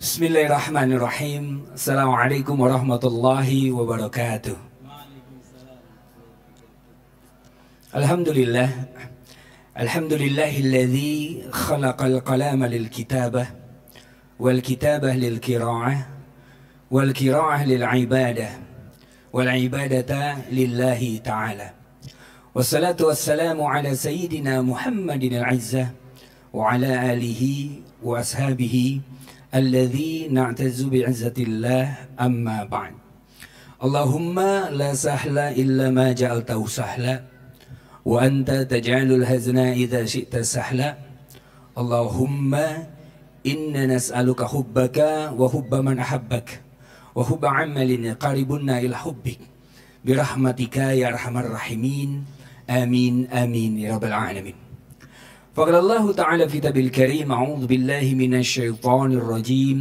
Bismillahirrahmanirrahim. Assalamualaikum warahmatullahi wabarakatuh. Alhamdulillah. Alhamdulillahilladzi khalaqal qalama lil kitabah wal kitabah lil qira'ah wal qira'ah lil ibadah wal ibadata lillahi ta'ala. Wassalatu wassalamu ala sayyidina Muhammadin al-izzah wa ala alihi wa ashabihi alladzi na'tazu bi'izzatillah amma ba'd. Allahumma la sahla illa ma ja'altahu sahla wa anta taj'alul hazna idza syi'ta sahla. Allahumma inna nas'aluka hubbaka wa hubba man ahabbak wa hubba amalin qaribunna ila hubbik birahmatika ya arhamar rahimin. Amin amin ya rabbal alamin. فقال الله تعالى في كتابه الكريم أعوذ بالله من الشيطان الرجيم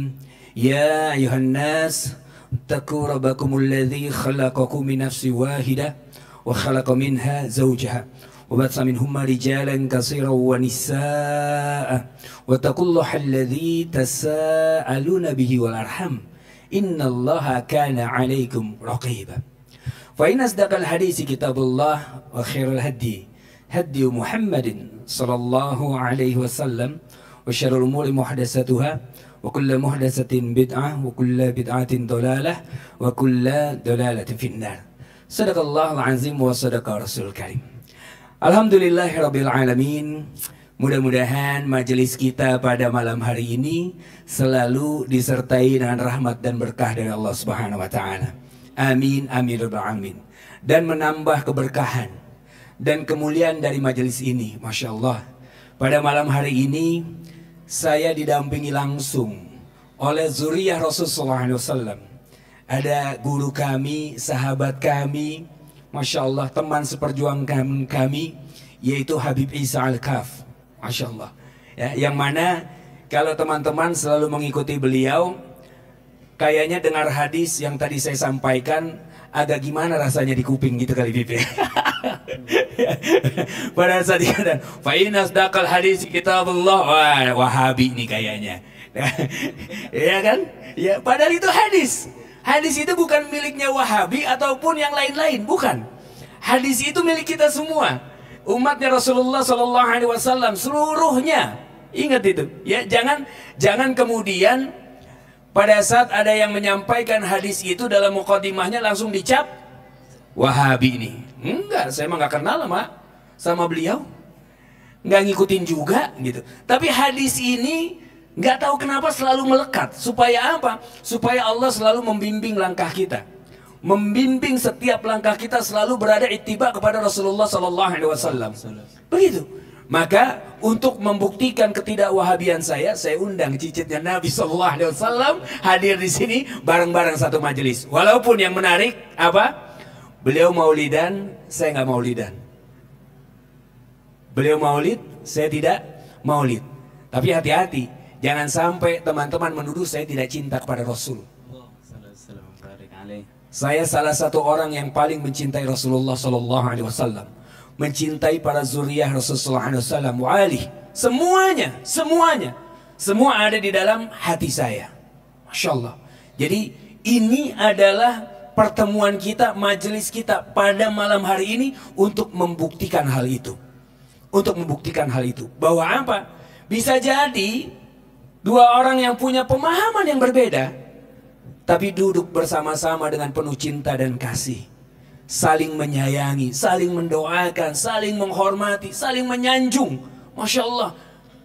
يا أيها الناس اتقوا ربكم الذي خلقكم من نفس واحدة وخلق منها زوجها وبث منهما رجالا كثيرا ونساء واتقوا الله الذي تساءلون به والأرحام إن الله كان عليكم رقيبا فإن أصدق الحديث كتاب الله وخير الهدي هدي محمد صلى الله عليه وسلم وشر الأمور محدثاتها وكل محدثة بدعة وكل بدعة ضلالة وكل ضلالة في النار. صدق الله العظيم وصدق رسول الكريم. Alhamdulillahirabbil alamin. Mudah-mudahan majelis kita pada malam hari ini selalu disertai dengan rahmat dan berkah dari Allah Subhanahu wa taala. Amin amin rabbal alamin. Dan menambah keberkahan dan kemuliaan dari majelis ini. Masya Allah, pada malam hari ini saya didampingi langsung oleh zuriyah Rasulullah SAW. Ada guru kami, sahabat kami, Masya Allah, teman seperjuangan kami, yaitu Habib Isa Al-Kaf. Masya Allah ya, yang mana kalau teman-teman selalu mengikuti beliau, kayaknya dengar hadis yang tadi saya sampaikan agak gimana rasanya di kuping gitu kali Bib. Pada saat dikatakan fa inna asdaqal hadis kitabullah, wah, Wahabi nih kayaknya. Ya kan? Ya, padahal itu hadis. Hadis itu bukan miliknya Wahabi ataupun yang lain-lain, bukan. Hadis itu milik kita semua. Umatnya Rasulullah sallallahu alaihi wasallam seluruhnya. Ingat itu. Ya, jangan kemudian pada saat ada yang menyampaikan hadis itu dalam mukadimahnya langsung dicap Wahabi ini. Enggak, saya emang gak kenal sama beliau, nggak ngikutin juga gitu. Tapi hadis ini nggak tahu kenapa selalu melekat. Supaya apa? Supaya Allah selalu membimbing langkah kita, membimbing setiap langkah kita selalu berada ittiba kepada Rasulullah Sallallahu Alaihi Wasallam. Begitu. Maka untuk membuktikan ketidakwahabian saya undang cicitnya Nabi Sallallahu Alaihi Wasallam hadir di sini bareng-bareng satu majelis. Walaupun yang menarik apa? Beliau maulidan, saya nggak maulidan. Beliau maulid, saya tidak maulid. Tapi hati-hati, jangan sampai teman-teman menuduh saya tidak cinta kepada Rasul. Saya salah satu orang yang paling mencintai Rasulullah Sallallahu Alaihi Wasallam, mencintai para zuriyah Rasulullah SAW, wali, semuanya, semua ada di dalam hati saya. Masya Allah. Jadi ini adalah pertemuan kita, majelis kita pada malam hari ini untuk membuktikan hal itu. Untuk membuktikan hal itu. Bahwa apa? Bisa jadi dua orang yang punya pemahaman yang berbeda, tapi duduk bersama-sama dengan penuh cinta dan kasih. Saling menyayangi, saling mendoakan, saling menghormati, saling menyanjung. Masya Allah.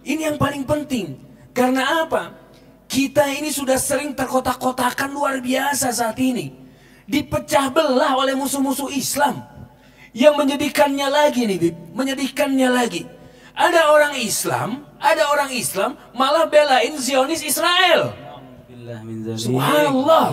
Ini yang paling penting. Karena apa? Kita ini sudah sering terkotak-kotakan luar biasa saat ini. Dipecah belah oleh musuh-musuh Islam. Yang menyedihkannya lagi nih Bib, menyedihkannya lagi. Ada orang Islam malah belain Zionis Israel. Subhanallah.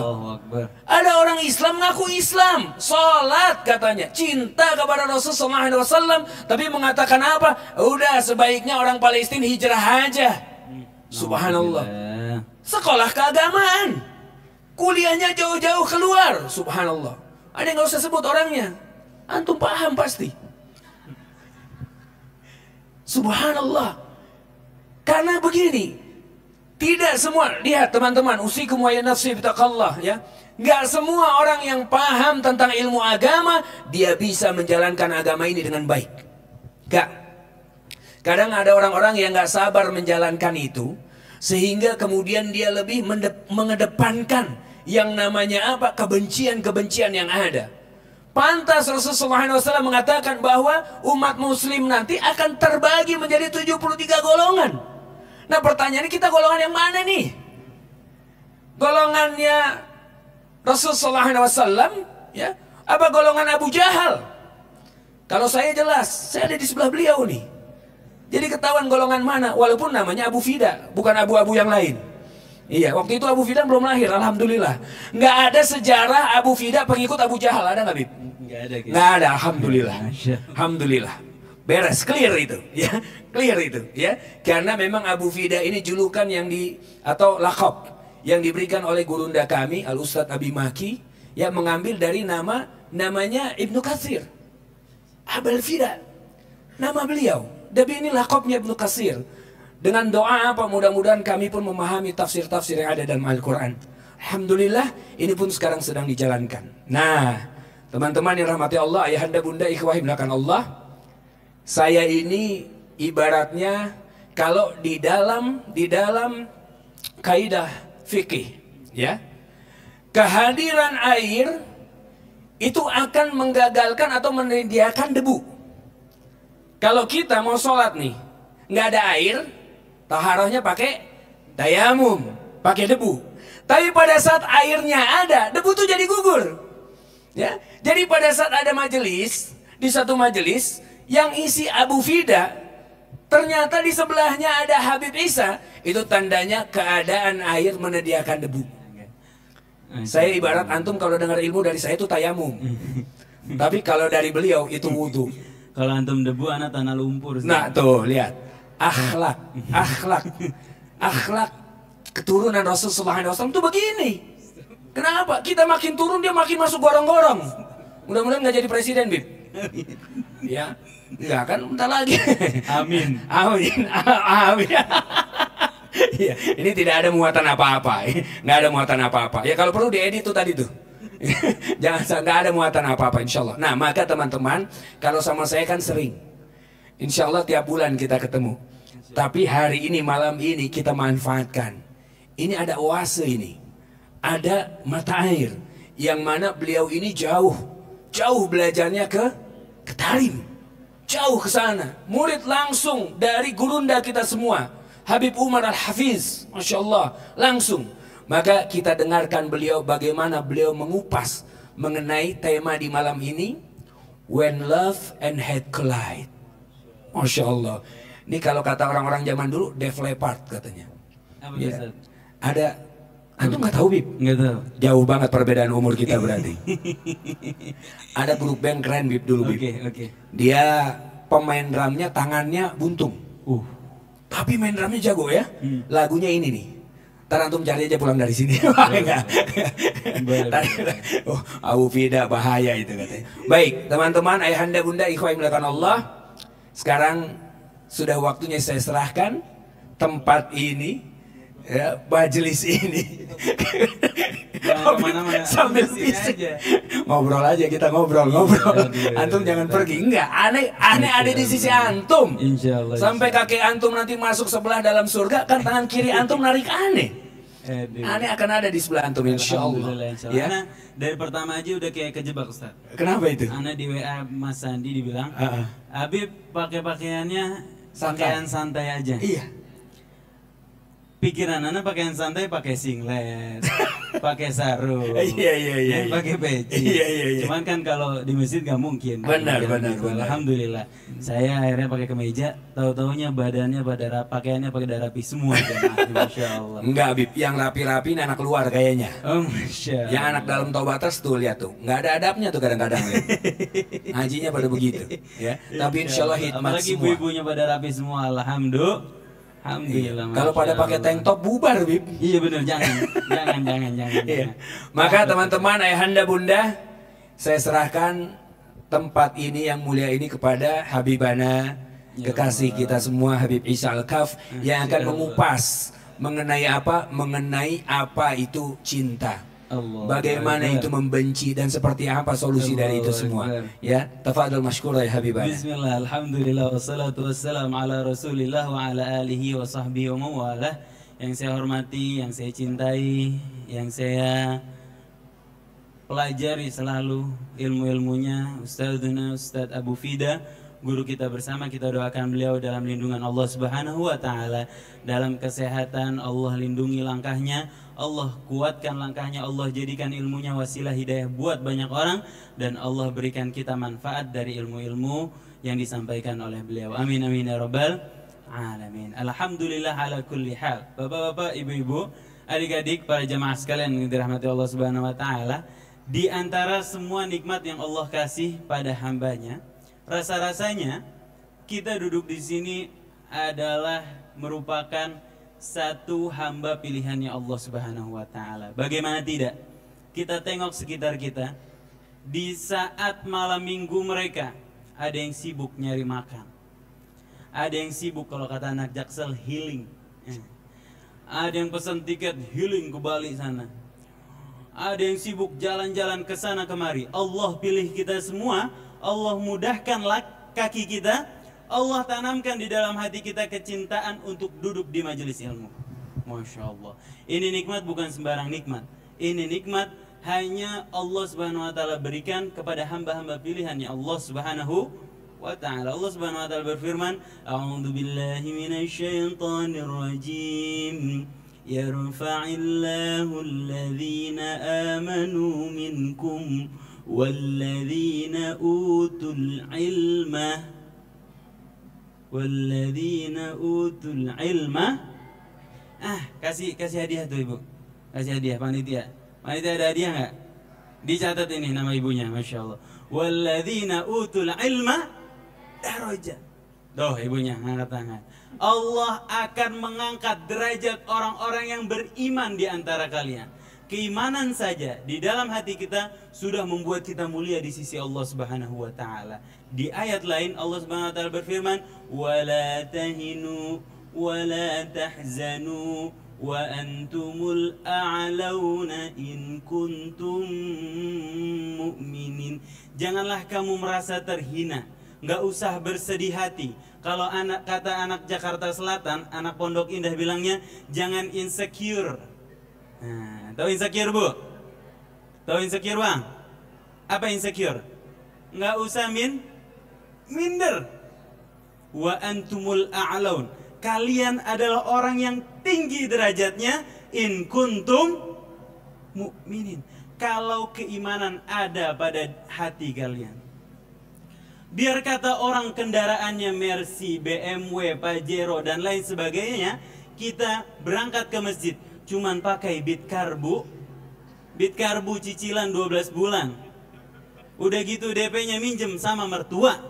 Ada orang Islam ngaku Islam, sholat katanya, cinta kepada Rasulullah SAW, tapi mengatakan apa? Udah sebaiknya orang Palestina hijrah aja. Subhanallah. Sekolah keagamaan, kuliahnya jauh-jauh keluar. Subhanallah. Ada yang nggak usah sebut orangnya, antum paham pasti. Subhanallah. Karena begini, Tidak semua, lihat teman-teman, usikum wa nafsi bitaqallah ya. Nggak semua orang yang paham tentang ilmu agama, dia bisa menjalankan agama ini dengan baik. Nggak. Kadang ada orang-orang yang nggak sabar menjalankan itu, sehingga kemudian dia lebih mengedepankan yang namanya apa? Kebencian-kebencian yang ada. Pantas Rasulullah SAW mengatakan bahwa umat muslim nanti akan terbagi menjadi 73 golongan. Nah pertanyaannya, kita golongan yang mana nih? Golongannya Rasulullah SAW ya? Apa golongan Abu Jahal? Kalau saya jelas, saya ada di sebelah beliau nih. Jadi ketahuan golongan mana, walaupun namanya Abu Fida, bukan abu-abu yang lain. Iya, waktu itu Abu Fida belum lahir, alhamdulillah. Nggak ada sejarah Abu Fida pengikut Abu Jahal, ada nggak, Bib? Nggak ada. Nggak ada, alhamdulillah. Alhamdulillah. Beres, clear itu, ya, clear itu, ya. Karena memang Abu Fida ini julukan yang atau lakop yang diberikan oleh gurunda kami, Al Ustadz Abi Maki, yang mengambil dari namanya Ibnu Katsir. Abul Fida, nama beliau. Tapi ini lakopnya Ibnu Katsir. Dengan doa apa, mudah-mudahan kami pun memahami tafsir-tafsir yang ada dalam Al-Quran. Alhamdulillah, ini pun sekarang sedang dijalankan. Nah, teman-teman yang rahmati Allah, ayahanda bunda ikhwah dimulakan Allah, saya ini ibaratnya kalau di dalam kaidah fikih, ya, kehadiran air itu akan menggagalkan atau menyediakan debu. Kalau kita mau sholat nih, nggak ada air, taharahnya pakai tayamum, pakai debu. Tapi pada saat airnya ada, debu tuh jadi gugur. Ya, jadi pada saat ada majelis, di satu majelis yang isi Abu Fida, ternyata di sebelahnya ada Habib Isa, itu tandanya keadaan air menyediakan debu. Saya ibarat antum kalau dengar ilmu dari saya itu tayamum. Tapi kalau dari beliau itu wudu. Kalau antum debu, anak tanah lumpur. Nah tuh lihat. Akhlak keturunan Rasulullah SAW itu begini. Kenapa? Kita makin turun, dia makin masuk gorong-gorong. Mudah-mudahan nggak jadi presiden, Bib. Ya, nggak kan? Bentar lagi. Amin. Amin. Amin. Ya, ini tidak ada muatan apa-apa. Nggak ada muatan apa-apa. Ya kalau perlu diedit tuh tadi tuh. Jangan, nggak ada muatan apa-apa, insya Allah. Nah maka teman-teman, kalau sama saya kan sering. Insya Allah tiap bulan kita ketemu. Tapi hari ini, malam ini kita manfaatkan. Ini ada oase ini. Ada mata air. Yang mana beliau ini jauh belajarnya ke Tarim. Jauh ke sana. Murid langsung dari gurunda kita semua. Habib Umar Al-Hafiz. Masya Allah. Langsung. Maka kita dengarkan beliau bagaimana beliau mengupas mengenai tema di malam ini. When love and hate collide. Masya Allah. Ini kalau kata orang-orang zaman dulu, Def Leppard katanya. Apa Ya. Ada, antum nggak tahu, Bib? Nggak tahu. Jauh banget perbedaan umur kita berarti. Ada grup band keren, Bib, dulu, Bib. Oke. Dia pemain drumnya tangannya buntung. Tapi main drumnya jago ya. Lagunya ini nih. Ntar antum cari aja pulang dari sini. Oh, Abu Fida bahaya itu katanya. Baik, teman-teman, ayahanda bunda ikhwah yang dimuliakan Allah. Sekarang sudah waktunya saya serahkan tempat ini, ya, majelis ini. Sambil bisik. Ngobrol aja, kita ngobrol. Antum jangan pergi. Enggak, aneh ada di sisi antum. Insyaallah. Sampai kaki antum nanti masuk sebelah dalam surga, kan tangan kiri antum narik aneh. Aneh akan ada di sebelah antum, insyaallah. Ya. Ana dari pertama aja udah kayak kejebak, Ustaz. Kenapa itu? Ana di WA Mas Sandi dibilang, Habib pakai pakaiannya pakaian santai aja. Iya. Pikiran Ana pakaian santai, pakai singlet, pakai sarung, Iya. pakai peci. Iya. Cuman kan kalau di masjid nggak mungkin. Benar. Alhamdulillah. Saya akhirnya pakai kemeja, tahu-taunya badannya pakaiannya pada rapi semua. Masya Allah. Enggak, Bib, yang rapi-rapi ini anak luar kayaknya. Oh, Masya Allah. Yang anak dalam Taubatas tuh lihat tuh, nggak ada adabnya tuh kadang-kadang. Ngajinya pada begitu, ya. Tapi insya Allah hikmat apalagi semua. ibu-ibunya pada rapi semua, alhamdulillah. Kalau pada pakai tank top bubar, Bib. Iya benar, jangan. Iya. Maka teman-teman, ayahanda bunda, saya serahkan tempat ini yang mulia ini kepada Habibana, kekasih kita semua, Habib Isa Al-Kaf, yang akan mengupas mengenai apa? Mengenai apa itu cinta. Allah. Bagaimana itu membenci dan seperti apa solusi dari itu semua. Ya, tafadhal mashkura ya habibana. Bismillah, alhamdulillah, wassalatu wassalam ala rasulillah wa ala alihi wa sahbihi wa mawalah. Yang saya hormati, yang saya cintai, yang saya pelajari selalu ilmu-ilmunya Ustadzuna Ustadz Abu Fida, guru kita bersama. Kita doakan beliau dalam lindungan Allah Subhanahu wa taala, dalam kesehatan Allah lindungi langkahnya, Allah kuatkan langkahnya, Allah jadikan ilmunya wasilah hidayah buat banyak orang, dan Allah berikan kita manfaat dari ilmu-ilmu yang disampaikan oleh beliau. Amin amin ya rabbal alamin. Alhamdulillah ala kulli hal. Bapak-bapak, ibu-ibu, adik-adik, para jamaah sekalian yang dirahmati Allah Subhanahu wa taala, di antara semua nikmat yang Allah kasih pada hambanya, rasa-rasanya kita duduk di sini adalah merupakan satu hamba pilihannya Allah Subhanahu wa taala. Bagaimana tidak? Kita tengok sekitar kita, di saat malam minggu mereka ada yang sibuk nyari makan. Ada yang sibuk, kalau kata anak Jaksel, healing. Ada yang pesan tiket healing ke Bali sana. Ada yang sibuk jalan-jalan ke sana kemari. Allah pilih kita semua, Allah mudahkan kaki kita, Allah tanamkan di dalam hati kita kecintaan untuk duduk di majelis ilmu. Masya Allah. Ini nikmat bukan sembarang nikmat. Ini nikmat hanya Allah Subhanahu wa taala berikan kepada hamba-hamba pilihannya Allah Subhanahu wa taala. Allah Subhanahu wa taala berfirman, "A'udzu billahi minasyaitonir rajim. Yarfa'illahu alladhina amanu minkum walladzina utul ilma." Kasih hadiah tuh ibu. Kasih hadiah panitia. Panitia ada hadiah nggak? Dicatat ini nama ibunya, masya Allah. Walladzina utul ilma darajat. Doh ibunya angkat tangan. Allah akan mengangkat derajat orang-orang yang beriman di antara kalian. Keimanan saja di dalam hati kita sudah membuat kita mulia di sisi Allah Subhanahu wa taala. Di ayat lain Allah Subhanahu wa taala berfirman, "Wala tahinu wala tahzanu wa antumul a'launa in kuntum mu'minin." Janganlah kamu merasa terhina, nggak usah bersedih hati. Kalau kata anak Jakarta Selatan, anak Pondok Indah bilangnya, jangan insecure. Nah, tahu insecure bu? Tahu insecure bang? Apa insecure? Nggak usah minder. Wa antumul a'laun. Kalian adalah orang yang tinggi derajatnya. In kuntum mu'minin. Kalau keimanan ada pada hati kalian. Biar kata orang kendaraannya Mercy, BMW, Pajero dan lain sebagainya, kita berangkat ke masjid cuman pakai Bitkarbu cicilan 12 bulan. Udah gitu DP-nya minjem sama mertua.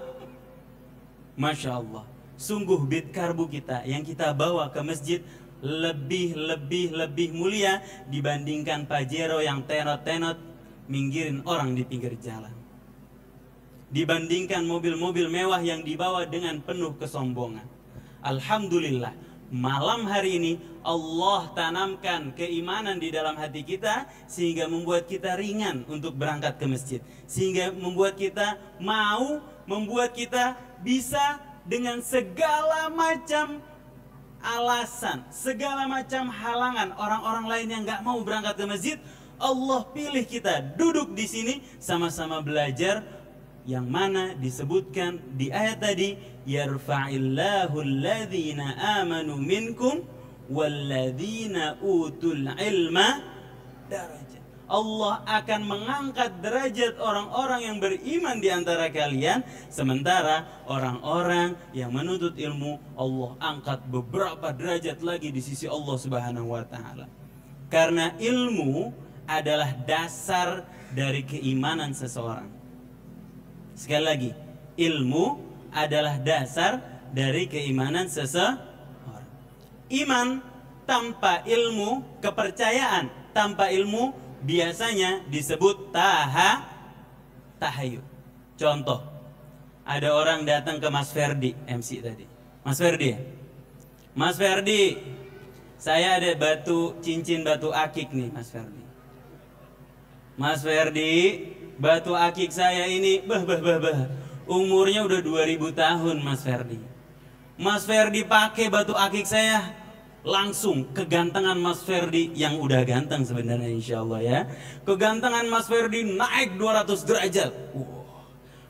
Masya Allah. Sungguh Bitkarbu kita yang kita bawa ke masjid lebih mulia dibandingkan Pajero yang tenot-tenot minggirin orang di pinggir jalan. Dibandingkan mobil-mobil mewah yang dibawa dengan penuh kesombongan. Alhamdulillah, malam hari ini Allah tanamkan keimanan di dalam hati kita sehingga membuat kita ringan untuk berangkat ke masjid, sehingga membuat kita mau, membuat kita bisa dengan segala macam alasan, segala macam halangan orang-orang lain yang nggak mau berangkat ke masjid, Allah pilih kita duduk di sini sama-sama belajar. Yang mana disebutkan di ayat tadi, yarfa'illahu alladhina amanu minkum walladzina utul ilma darajat. Allah akan mengangkat derajat orang-orang yang beriman di antara kalian, sementara orang-orang yang menuntut ilmu Allah angkat beberapa derajat lagi di sisi Allah Subhanahu wa taala. Karena ilmu adalah dasar dari keimanan seseorang. Sekali lagi, ilmu adalah dasar dari keimanan seseorang. Iman tanpa ilmu, kepercayaan tanpa ilmu biasanya disebut tahayul. Contoh, ada orang datang ke Mas Ferdi, MC tadi. Mas Ferdi, Saya ada cincin batu akik nih Mas Ferdi. Mas Ferdi, batu akik saya ini umurnya udah 2000 tahun Mas Ferdi. Mas Ferdi pakai batu akik saya, langsung kegantengan Mas Ferdi yang udah ganteng sebenarnya insya Allah ya. Kegantengan Mas Ferdi naik 200 derajat.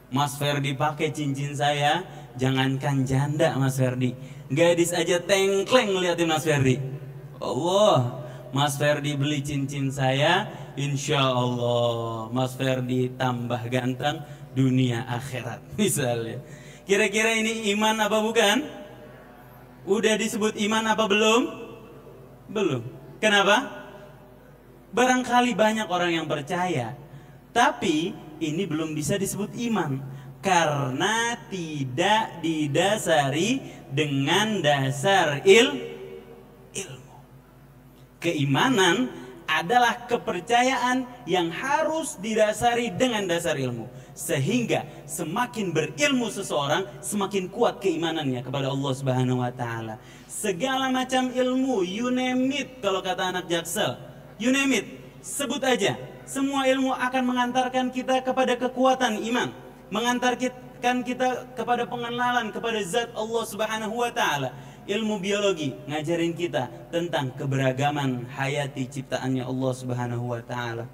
Mas Ferdi pakai cincin saya, jangankan janda Mas Ferdi, gadis aja tengkleng ngeliatin Mas Ferdi. Allah, Mas Ferdi beli cincin saya, insya Allah Mas Ferdi tambah ganteng dunia akhirat misalnya. Kira-kira ini iman apa bukan? Udah disebut iman apa belum? Belum. Kenapa? Barangkali banyak orang yang percaya, tapi ini belum bisa disebut iman karena tidak didasari dengan dasar ilmu. Keimanan adalah kepercayaan yang harus didasari dengan dasar ilmu. Sehingga semakin berilmu seseorang, semakin kuat keimanannya kepada Allah Subhanahu wa taala. Segala macam ilmu, you name it, kalau kata anak Jaksel, you name it, sebut aja. Semua ilmu akan mengantarkan kita kepada kekuatan iman, mengantarkan kita kepada pengenalan kepada zat Allah Subhanahu wa taala. Ilmu biologi ngajarin kita tentang keberagaman hayati ciptaannya Allah Subhanahu wa taala.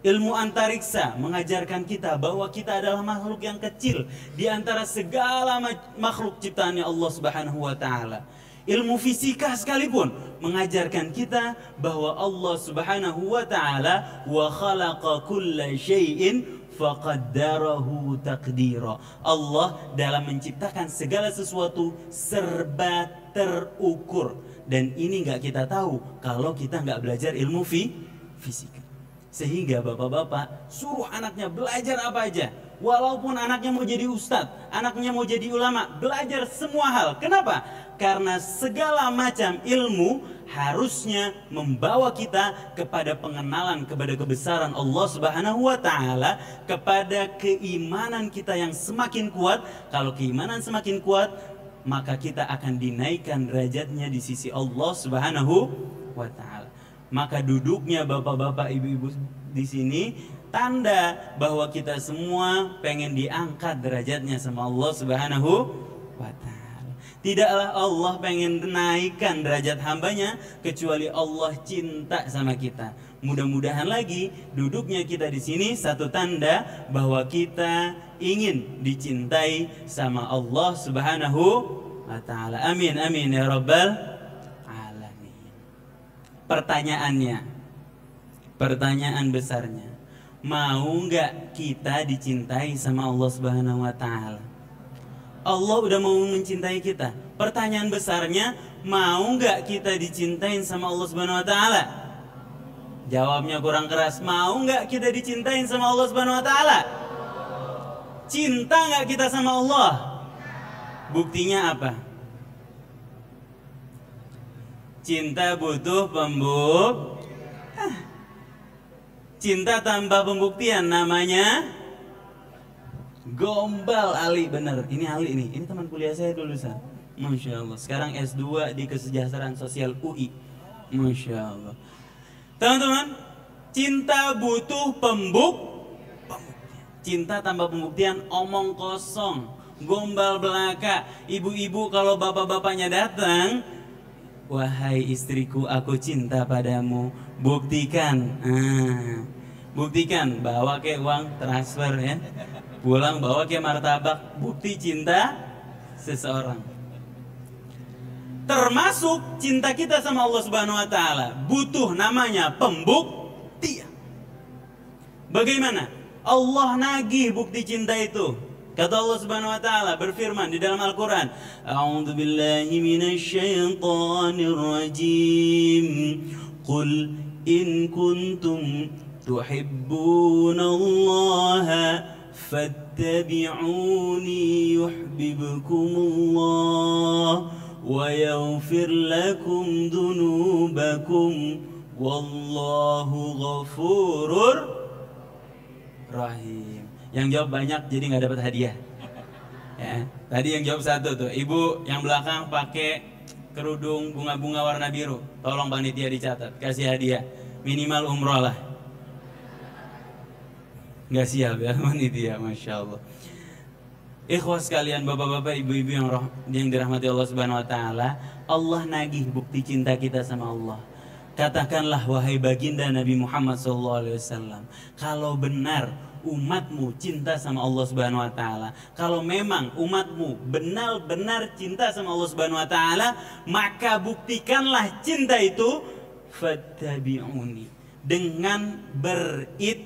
Ilmu antariksa mengajarkan kita bahwa kita adalah makhluk yang kecil di antara segala makhluk ciptaannya Allah Subhanahu wa taala. Ilmu fisika sekalipun mengajarkan kita bahwa Allah Subhanahu wa taala wa khalaqa kulla syai'in faqaddarahu taqdira. Allah dalam menciptakan segala sesuatu serba terukur, dan ini nggak kita tahu kalau kita nggak belajar ilmu fisika. Sehingga bapak-bapak suruh anaknya belajar apa aja. Walaupun anaknya mau jadi ustadz, anaknya mau jadi ulama, belajar semua hal. Kenapa? Karena segala macam ilmu harusnya membawa kita kepada pengenalan kepada kebesaran Allah Subhanahu wa taala, kepada keimanan kita yang semakin kuat. Kalau keimanan semakin kuat, maka kita akan dinaikkan derajatnya di sisi Allah Subhanahu wa taala. Maka duduknya bapak-bapak, ibu-ibu di sini tanda bahwa kita semua pengen diangkat derajatnya sama Allah Subhanahu wa taala. Tidaklah Allah pengen naikkan derajat hambanya kecuali Allah cinta sama kita. Mudah-mudahan lagi duduknya kita di sini satu tanda bahwa kita ingin dicintai sama Allah Subhanahu wa taala. Amin amin ya rabbal. Pertanyaan besarnya, mau nggak kita dicintai sama Allah Subhanahu wa taala? Allah udah mau mencintai kita. Pertanyaan besarnya, mau nggak kita dicintai sama Allah Subhanahu wa taala? Jawabnya kurang keras. Mau nggak kita dicintai sama Allah Subhanahu wa taala? Cinta nggak kita sama Allah? Buktinya apa? Cinta butuh cinta tanpa pembuktian namanya gombal. Ali, bener. Ini Ali nih. Ini teman kuliah saya dulu, Masya Allah. Sekarang S2 di Kesejahteraan Sosial UI. Masya Allah. Teman-teman, cinta butuh pembuktian. Cinta tanpa pembuktian omong kosong, gombal belaka. Ibu-ibu kalau bapak-bapaknya datang, wahai istriku, aku cinta padamu. Buktikan. Buktikan, bawa ke uang transfer ya. Pulang bawa ke martabak. Bukti cinta seseorang. Termasuk cinta kita sama Allah Subhanahu wa taala butuh namanya pembuktian. Bagaimana? Allah nagih bukti cinta itu. Kata Allah Subhanahu wa taala berfirman di dalam Al-Qur'an, A'udzu billahi minasyaitonir rajim. Qul in kuntum tuhibbunallaha fattabi'uni yuhibbukumullah wa yaghfir lakum dhunubakum wallahu ghafurur rahim. Yang jawab banyak jadi nggak dapat hadiah. Ya, tadi yang jawab satu tuh, ibu yang belakang pakai kerudung bunga-bunga warna biru, tolong panitia dicatat, kasih hadiah minimal umroh lah. Nggak siap ya panitia, masya Allah. Ikhwas sekalian, bapak-bapak, ibu-ibu yang dirahmati Allah Subhanahu Wa Taala, Allah nagih bukti cinta kita sama Allah. Katakanlah wahai baginda Nabi Muhammad SAW, kalau benar umatmu cinta sama Allah Subhanahu Wa Taala, kalau memang umatmu benar-benar cinta sama Allah Subhanahu Wa Taala, maka buktikanlah cinta itu, fattabi'uni, dengan berittiba.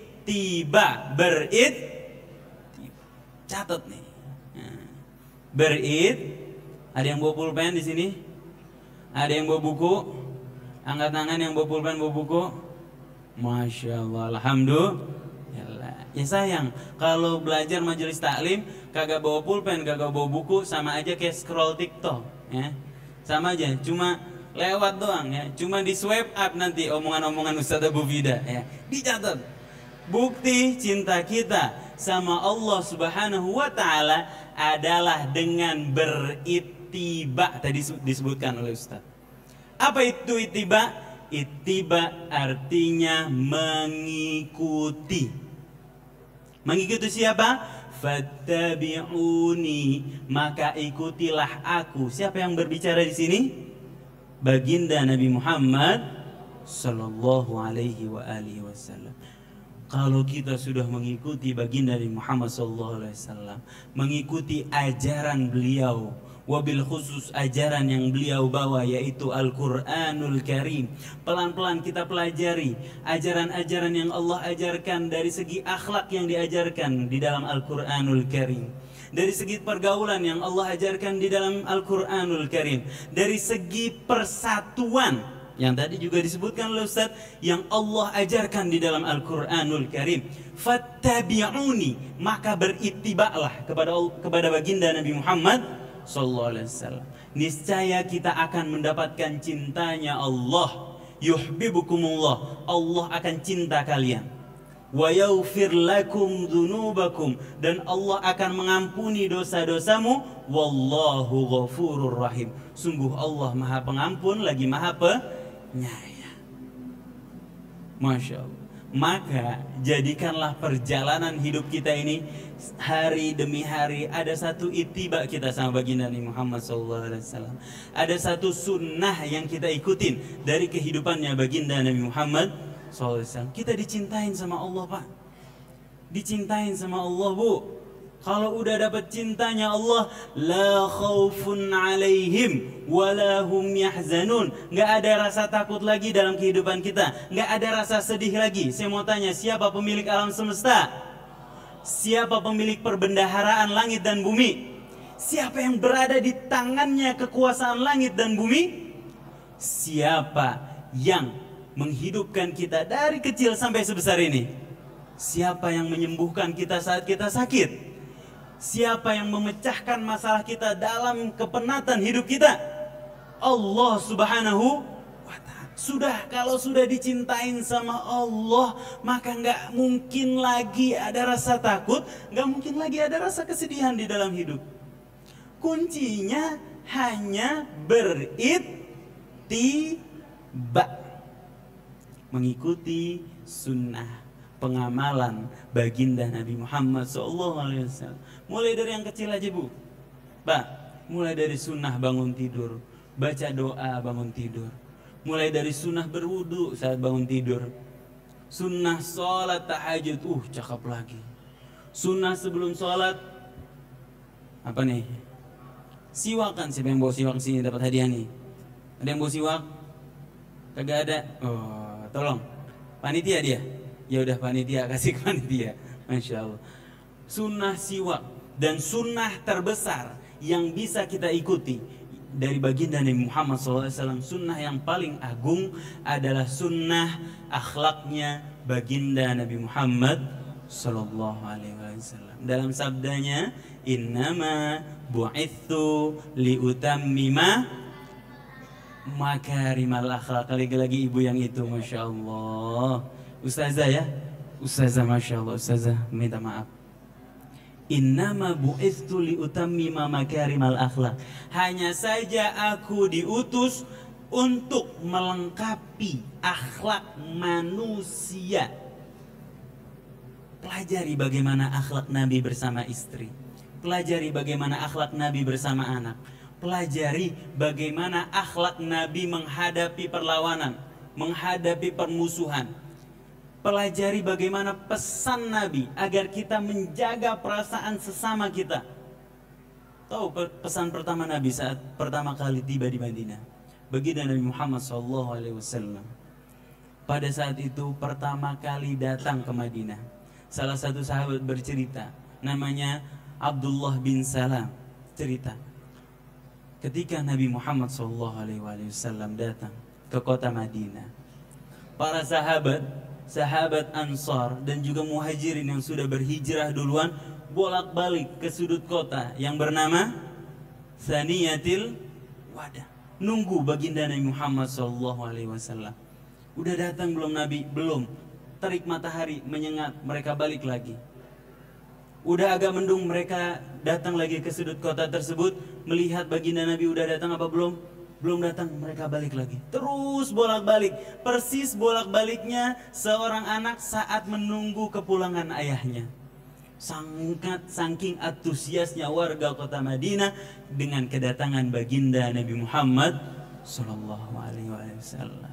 Catat nih. Ada yang bawa pulpen di sini? Ada yang bawa buku? Angkat tangan yang bawa pulpen, bawa buku. Masya Allah, alhamdulillah. Ya sayang, kalau belajar majelis taklim kagak bawa pulpen, kagak bawa buku, sama aja kayak scroll TikTok, ya. Sama aja, cuma lewat doang, ya. Cuma di swipe up nanti omongan-omongan Ustaz Abu Fida, ya. Dicatat. Bukti cinta kita sama Allah Subhanahu Wa Taala adalah dengan berittiba. Tadi disebutkan oleh Ustaz. Apa itu ittiba? Ittiba artinya mengikuti. Mengikuti siapa? Fattabi'uni, maka ikutilah aku. Siapa yang berbicara di sini? Baginda Nabi Muhammad sallallahu alaihi wasallam. Kalau kita sudah mengikuti baginda Nabi Muhammad SAW, mengikuti ajaran beliau, wabil khusus ajaran yang beliau bawa, yaitu Al-Quranul Karim, pelan-pelan kita pelajari ajaran-ajaran yang Allah ajarkan dari segi akhlak yang diajarkan di dalam Al-Quranul Karim, dari segi pergaulan yang Allah ajarkan di dalam Al-Quranul Karim, dari segi persatuan yang tadi juga disebutkan oleh Ustaz, yang Allah ajarkan di dalam Al-Quranul Karim. Fattabi'uni, maka berittiba'lah kepada baginda Nabi Muhammad SAW. Niscaya kita akan mendapatkan cintanya Allah. Yuhibbukumullah, Allah akan cinta kalian. Wa yaghfir lakum dzunubakum, dan Allah akan mengampuni dosa-dosamu. Wallahu ghafurur rahim, sungguh Allah Maha Pengampun lagi Maha Penyayang. Masya Allah. Maka jadikanlah perjalanan hidup kita ini hari demi hari ada satu ittiba kita sama baginda Nabi Muhammad SAW. Ada satu sunnah yang kita ikutin dari kehidupannya baginda Nabi Muhammad SAW. Kita dicintain sama Allah, Pak. Dicintain sama Allah, Bu. Kalau udah dapat cintanya Allah, la khaufun alaihim wala hum yahzanun. Nggak ada rasa takut lagi dalam kehidupan kita, nggak ada rasa sedih lagi. Saya mau tanya, siapa pemilik alam semesta? Siapa pemilik perbendaharaan langit dan bumi? Siapa yang berada di tangannya kekuasaan langit dan bumi? Siapa yang menghidupkan kita dari kecil sampai sebesar ini? Siapa yang menyembuhkan kita saat kita sakit? Siapa yang memecahkan masalah kita dalam kepenatan hidup kita? Allah Subhanahu wa Ta'ala. Kalau sudah dicintain sama Allah, maka nggak mungkin lagi ada rasa takut, nggak mungkin lagi ada rasa kesedihan di dalam hidup. Kuncinya hanya berittiba, mengikuti sunnah, pengamalan baginda Nabi Muhammad SAW. Mulai dari yang kecil aja, Bu. Pak, mulai dari sunnah bangun tidur, baca doa bangun tidur. Mulai dari sunnah berwudu saat bangun tidur. Sunnah sholat tahajud, cakep lagi. Sunnah sebelum sholat, apa nih? Siwak kan, siapa yang bawa siwak sini dapat hadiah nih? Ada yang bawa siwak? Kagak ada? Oh, tolong. Panitia dia? Ya udah panitia, kasih ke panitia. Masya Allah. Sunnah siwak. Dan sunnah terbesar yang bisa kita ikuti dari baginda Nabi Muhammad SAW, sunnah yang paling agung adalah sunnah akhlaknya baginda Nabi Muhammad SAW. Dalam sabdanya, innama bu'ithu liutammima makarimal akhlak. Lagi-lagi ibu yang itu, Masya Allah. Ustazah ya, Ustazah, Masya Allah, Ustazah minta maaf. Innama bu'istu liutammima makarimal akhlak. Hanya saja aku diutus untuk melengkapi akhlak manusia. Pelajari bagaimana akhlak Nabi bersama istri. Pelajari bagaimana akhlak Nabi bersama anak. Pelajari bagaimana akhlak Nabi menghadapi perlawanan, menghadapi permusuhan. Pelajari bagaimana pesan Nabi agar kita menjaga perasaan sesama kita. Tahu pesan pertama Nabi saat pertama kali tiba di Madinah? Baginda Nabi Muhammad SAW. Pada saat itu pertama kali datang ke Madinah, salah satu sahabat bercerita, namanya Abdullah bin Salam, cerita ketika Nabi Muhammad SAW datang ke kota Madinah, para sahabat Ansar dan juga Muhajirin yang sudah berhijrah duluan bolak-balik ke sudut kota yang bernama Saniyatil Wada, nunggu baginda Nabi Muhammad SAW. Udah datang belum Nabi? Belum. Terik matahari menyengat, mereka balik lagi. Udah agak mendung, mereka datang lagi ke sudut kota tersebut, melihat baginda Nabi udah datang apa belum? Belum datang, mereka balik lagi. Terus bolak-balik, persis bolak-baliknya seorang anak saat menunggu kepulangan ayahnya. Saking antusiasnya warga kota Madinah dengan kedatangan baginda Nabi Muhammad SAW.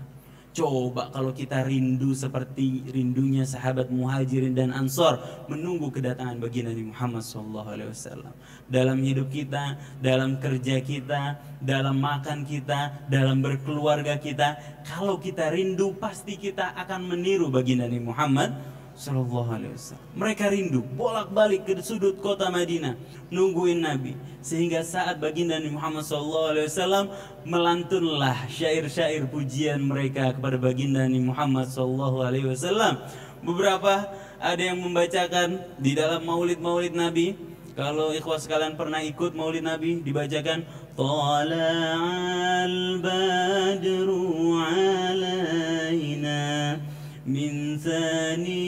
Coba kalau kita rindu seperti rindunya sahabat Muhajirin dan Ansor menunggu kedatangan baginda Nabi Muhammad SAW. Dalam hidup kita, dalam kerja kita, dalam makan kita, dalam berkeluarga kita, kalau kita rindu pasti kita akan meniru baginda Nabi Muhammad SAW. Mereka rindu bolak-balik ke sudut kota Madinah nungguin Nabi, sehingga saat baginda Nabi Muhammad SAW melantunlah syair-syair pujian mereka kepada baginda Nabi Muhammad SAW. Beberapa ada yang membacakan di dalam maulid Nabi. Kalau ikhwas sekalian pernah ikut maulid Nabi, dibacakan Tala'al badru alaina min thaniyatil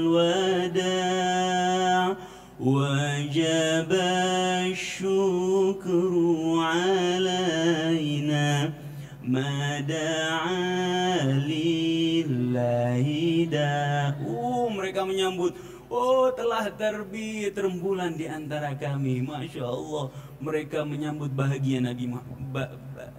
wada' wajaba syukru alaina mada'a lillahi da'u. Mereka menyambut, oh telah terbit rembulan di antara kami. Masya Allah, mereka menyambut bahagia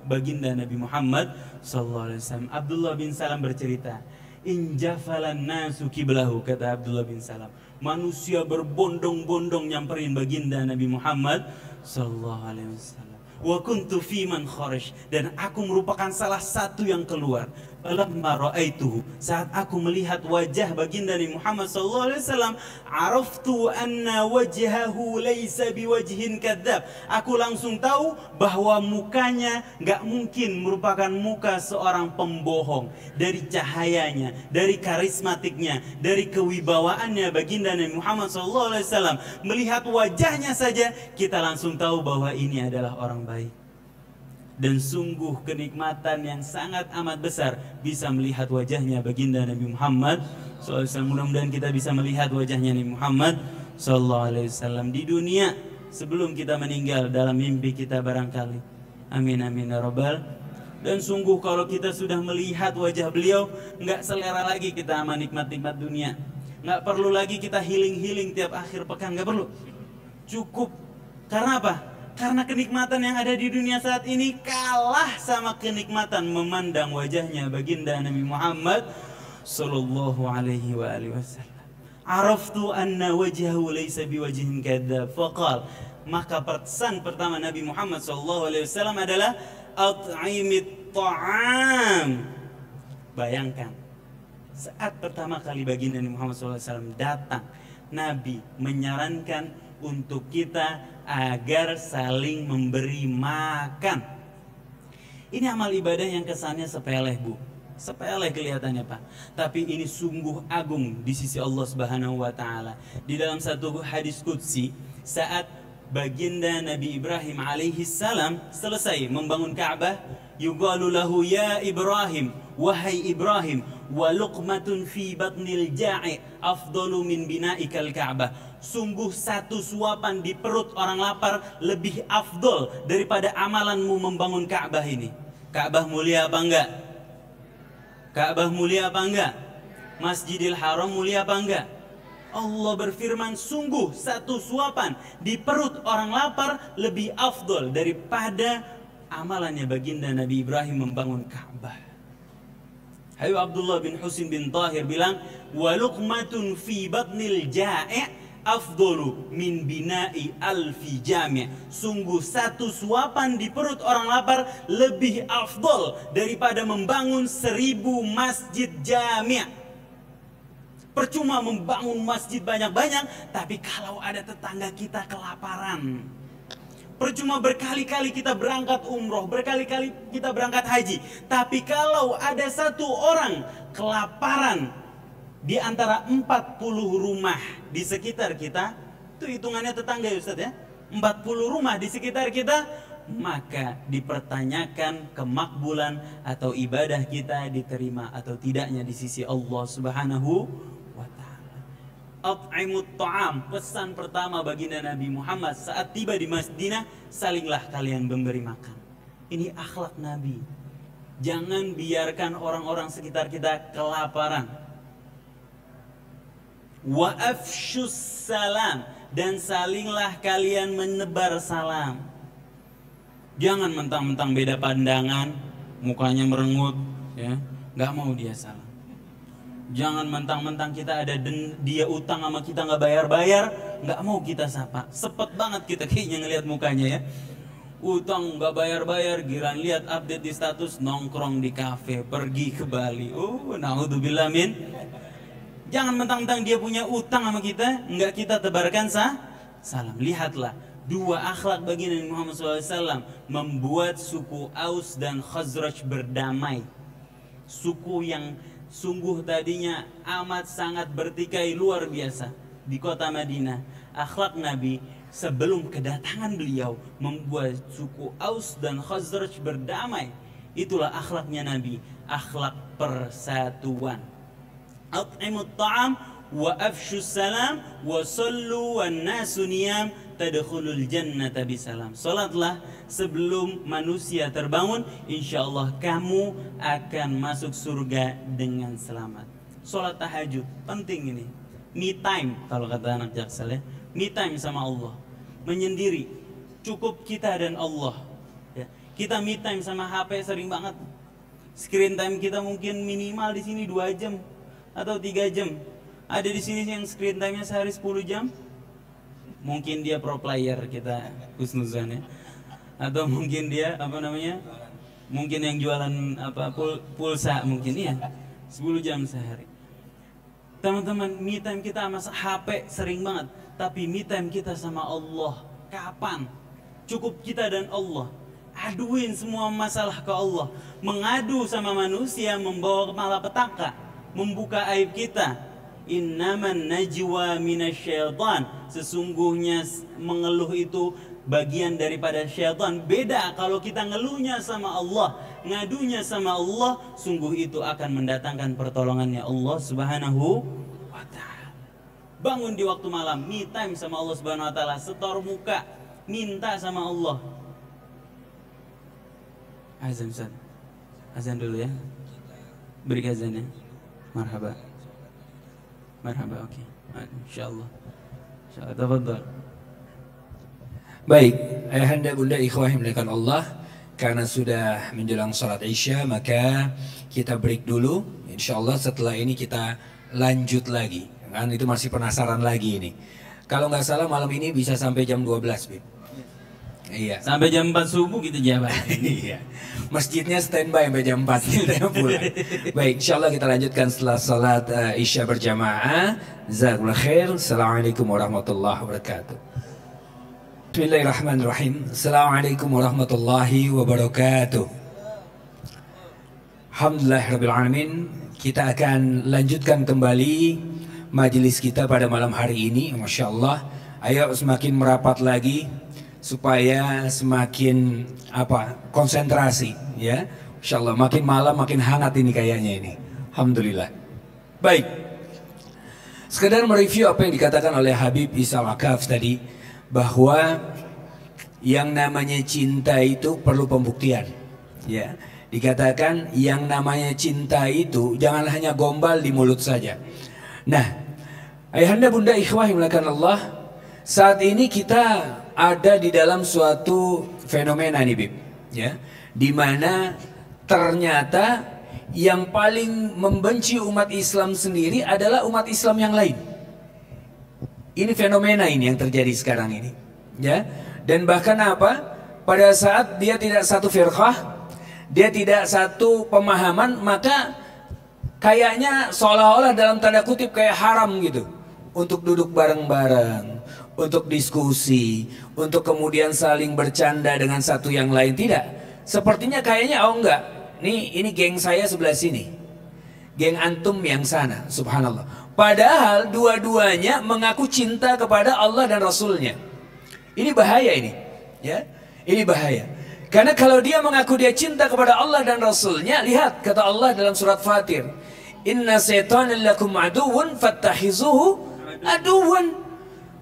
baginda Nabi Muhammad SAW. Abdullah bin Salam bercerita, injafalan nasu kiblahu, kata Abdullah bin Salam, manusia berbondong-bondong nyamperin baginda Nabi Muhammad SAW. Wa kuntu fi man kharaj, dan aku merupakan salah satu yang keluar. Falamma ra'aituhu, saat aku melihat wajah baginda Nabi Muhammad SAW, araftu anna wajhahu laysa biwajhin kadzab. Aku langsung tahu bahwa mukanya nggak mungkin merupakan muka seorang pembohong. Dari cahayanya, dari karismatiknya, dari kewibawaannya baginda Nabi Muhammad SAW, melihat wajahnya saja kita langsung tahu bahwa ini adalah orang baik. Dan sungguh kenikmatan yang sangat amat besar bisa melihat wajahnya baginda Nabi Muhammad SAW. Mudah-mudahan kita bisa melihat wajahnya Nabi Muhammad SAW di dunia sebelum kita meninggal, dalam mimpi kita barangkali. Amin amin ya rabbal. Dan sungguh kalau kita sudah melihat wajah beliau, nggak selera lagi kita sama nikmat-nikmat dunia. Nggak perlu lagi kita healing tiap akhir pekan, nggak perlu. Cukup. Karena apa? Karena kenikmatan yang ada di dunia saat ini kalah sama kenikmatan memandang wajahnya baginda Nabi Muhammad sallallahu alaihi wasallam. Araftu anna wajhahu laysa biwajhin kadzab. Faqal, maka pesan pertama Nabi Muhammad sallallahu alaihi wasallam adalah at'imit ta'am. Bayangkan, saat pertama kali baginda Nabi Muhammad SAW datang, Nabi menyarankan untuk kita agar saling memberi makan. Ini amal ibadah yang kesannya sepele, Bu. Sepele kelihatannya, Pak. Tapi ini sungguh agung di sisi Allah Subhanahu wa taala. Di dalam satu hadis qudsi, saat baginda Nabi Ibrahim alaihi salam selesai membangun Ka'bah, yuqalu lahu ya Ibrahim, wahai Ibrahim, wa luqmatun fi batnil ja'i afdalu min bina'ikal Ka'bah. Sungguh satu suapan di perut orang lapar lebih afdol daripada amalanmu membangun Ka'bah ini. Ka'bah mulia apa enggak? Ka'bah mulia apa enggak? Masjidil Haram mulia apa enggak? Allah berfirman, sungguh satu suapan di perut orang lapar lebih afdol daripada amalannya baginda Nabi Ibrahim membangun Ka'bah. Habib Abdullah bin Husin bin Tahir bilang, wa luqmatun fi batnil ja'i' afdolu min bina'i alfi jami'. Sungguh satu suapan di perut orang lapar lebih afdol daripada membangun 1000 masjid jami'. Percuma membangun masjid banyak-banyak, tapi kalau ada tetangga kita kelaparan. Percuma berkali-kali kita berangkat umroh, berkali-kali kita berangkat haji, tapi kalau ada satu orang kelaparan di antara 40 rumah di sekitar kita, itu hitungannya tetangga ya Ustaz ya, 40 rumah di sekitar kita, maka dipertanyakan kemakbulan atau ibadah kita diterima atau tidaknya di sisi Allah Subhanahu wa ta'ala. At'imut ta'am, pesan pertama baginda Nabi Muhammad saat tiba di Madinah, salinglah kalian memberi makan. Ini akhlak Nabi. Jangan biarkan orang-orang sekitar kita kelaparan. Wa afshus salam, dan salinglah kalian menebar salam. Jangan mentang-mentang beda pandangan, mukanya merengut, ya, nggak mau dia salam. Jangan mentang-mentang kita ada dia utang sama kita nggak bayar-bayar, nggak mau kita sapa. Sepet banget kita kayaknya ngelihat mukanya ya. Utang nggak bayar-bayar, giran lihat update di status nongkrong di kafe, pergi ke Bali. Naudzubillah min. Jangan mentang-mentang dia punya utang sama kita, nggak kita tebarkan salam. Lihatlah. Dua akhlak baginda Nabi Muhammad SAW membuat suku Aus dan Khazraj berdamai. Suku yang sungguh tadinya amat sangat bertikai luar biasa di kota Madinah. Akhlak Nabi sebelum kedatangan beliau membuat suku Aus dan Khazraj berdamai. Itulah akhlaknya Nabi, akhlak persatuan. At'imut ta'am wa afshus salam wa sallu wan nasu niyam tadkhulul jannata bisalam. Salatlah sebelum manusia terbangun, insyaallah kamu akan masuk surga dengan selamat. Salat tahajud penting ini. Me time kalau kata anak Jaksel ya. Me time sama Allah. Menyendiri. Cukup kita dan Allah. Ya. Kita me time sama HP sering banget. Screen time kita mungkin minimal di sini 2 jam atau 3 jam. Ada di sini yang screen time-nya sehari 10 jam. Mungkin dia pro player, kita husnuzan ya. Atau mungkin dia mungkin yang jualan pulsa mungkin ya. 10 jam sehari. Teman-teman, me time kita sama HP sering banget, tapi me time kita sama Allah kapan? Cukup kita dan Allah. Aduin semua masalah ke Allah. Mengadu sama manusia membawa malapetaka, membuka aib kita. Innaman najwa minasyaitan, sesungguhnya mengeluh itu bagian daripada syaitan. Beda kalau kita ngeluhnya sama Allah, ngadunya sama Allah, sungguh itu akan mendatangkan pertolongannya Allah Subhanahu wa ta'ala. Bangun di waktu malam, me time sama Allah Subhanahu wa ta'ala, setor muka, minta sama Allah. Azan Ustaz. Azan dulu ya. Beri azannya. Marhaba. Marhaba, oke. Insyaallah. Insyaallah, tafadhal. Baik, ayahanda bunda ikhwah yang dimuliakan Allah, karena sudah menjelang salat Isya, maka kita break dulu. Insyaallah setelah ini kita lanjut lagi. Kan itu masih penasaran lagi ini. Kalau nggak salah malam ini bisa sampai jam 12, Bib. Iya. Sampai jam 4 subuh kita jabat. Iya. Masjidnya standby sampai jam 4 kita pulang. Baik, insyaallah kita lanjutkan setelah salat Isya berjamaah. Jazakumullah khair. Assalamualaikum warahmatullahi wabarakatuh. Bismillahirrahmanirrahim. Assalamualaikum warahmatullahi wabarakatuh. Alhamdulillahirabbil alamin. Kita akan lanjutkan kembali majelis kita pada malam hari ini. Masya Allah. Ayo semakin merapat lagi supaya semakin konsentrasi ya Insya Allah makin malam makin hangat ini kayaknya ini. Alhamdulillah. Baik. Sekedar mereview apa yang dikatakan oleh Habib Isa Al-Akaf tadi, bahwa yang namanya cinta itu perlu pembuktian. Ya, dikatakan yang namanya cinta itu jangan hanya gombal di mulut saja. Nah, ayahanda bunda ikhwah yang dimuliakan Allah, saat ini kita ada di dalam suatu fenomena nih Bib, ya, di mana ternyata yang paling membenci umat Islam sendiri adalah umat Islam yang lain. Ini fenomena ini yang terjadi sekarang ini, ya. Dan bahkan apa? Pada saat dia tidak satu firqah, dia tidak satu pemahaman, maka kayaknya seolah-olah dalam tanda kutip kayak haram gitu untuk duduk bareng-bareng, untuk diskusi, untuk kemudian saling bercanda dengan satu yang lain. Tidak. Sepertinya kayaknya oh enggak. Ini geng saya sebelah sini, geng antum yang sana. Subhanallah. Padahal dua-duanya mengaku cinta kepada Allah dan Rasulnya. Ini bahaya ini, ya. Ini bahaya. Karena kalau dia mengaku dia cinta kepada Allah dan Rasulnya, lihat kata Allah dalam surat Fatir, Inna syaitana lakum aduwwun fattahizuhu aduwwan.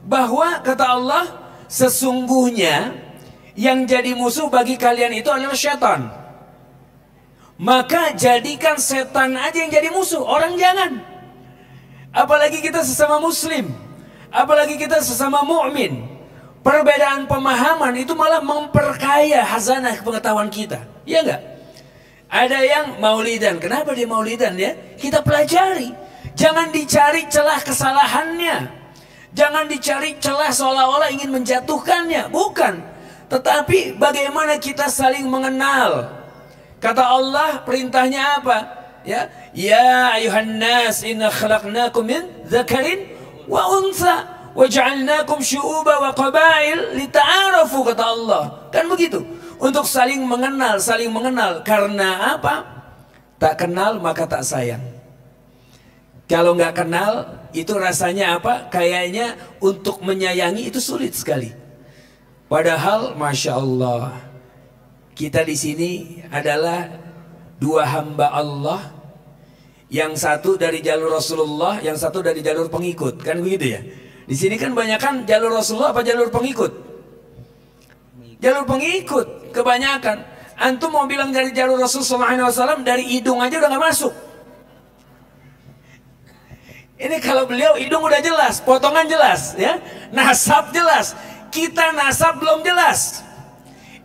Bahwa kata Allah, sesungguhnya yang jadi musuh bagi kalian itu adalah syaitan. Maka jadikan setan aja yang jadi musuh, orang jangan. Apalagi kita sesama muslim, apalagi kita sesama mukmin. Perbedaan pemahaman itu malah memperkaya hazanah pengetahuan kita. Iya enggak? Ada yang maulidan. Kenapa dia maulidan ya? Kita pelajari. Jangan dicari celah kesalahannya. Jangan dicari celah seolah-olah ingin menjatuhkannya. Bukan. Tetapi bagaimana kita saling mengenal. Kata Allah, perintahnya apa? Ya, ya ayuhan nas inna khalaqnakum min dzakarin wa untha wa ja'alnakum syu'uba wa qabail lita'arafu, kata Allah. Kan begitu. Untuk saling mengenal, saling mengenal. Karena apa? Tak kenal maka tak sayang. Kalau nggak kenal, itu rasanya apa? Kayaknya untuk menyayangi itu sulit sekali. Padahal, masya Allah, kita di sini adalah dua hamba Allah, yang satu dari jalur Rasulullah, yang satu dari jalur pengikut, kan begitu ya? Di sini kan banyak kan jalur Rasulullah apa jalur pengikut? Jalur pengikut kebanyakan. Antum mau bilang dari jalur Rasulullah SAW, dari hidung aja udah nggak masuk. Ini kalau beliau hidung udah jelas, potongan jelas, ya, nasab jelas. Kita nasab belum jelas.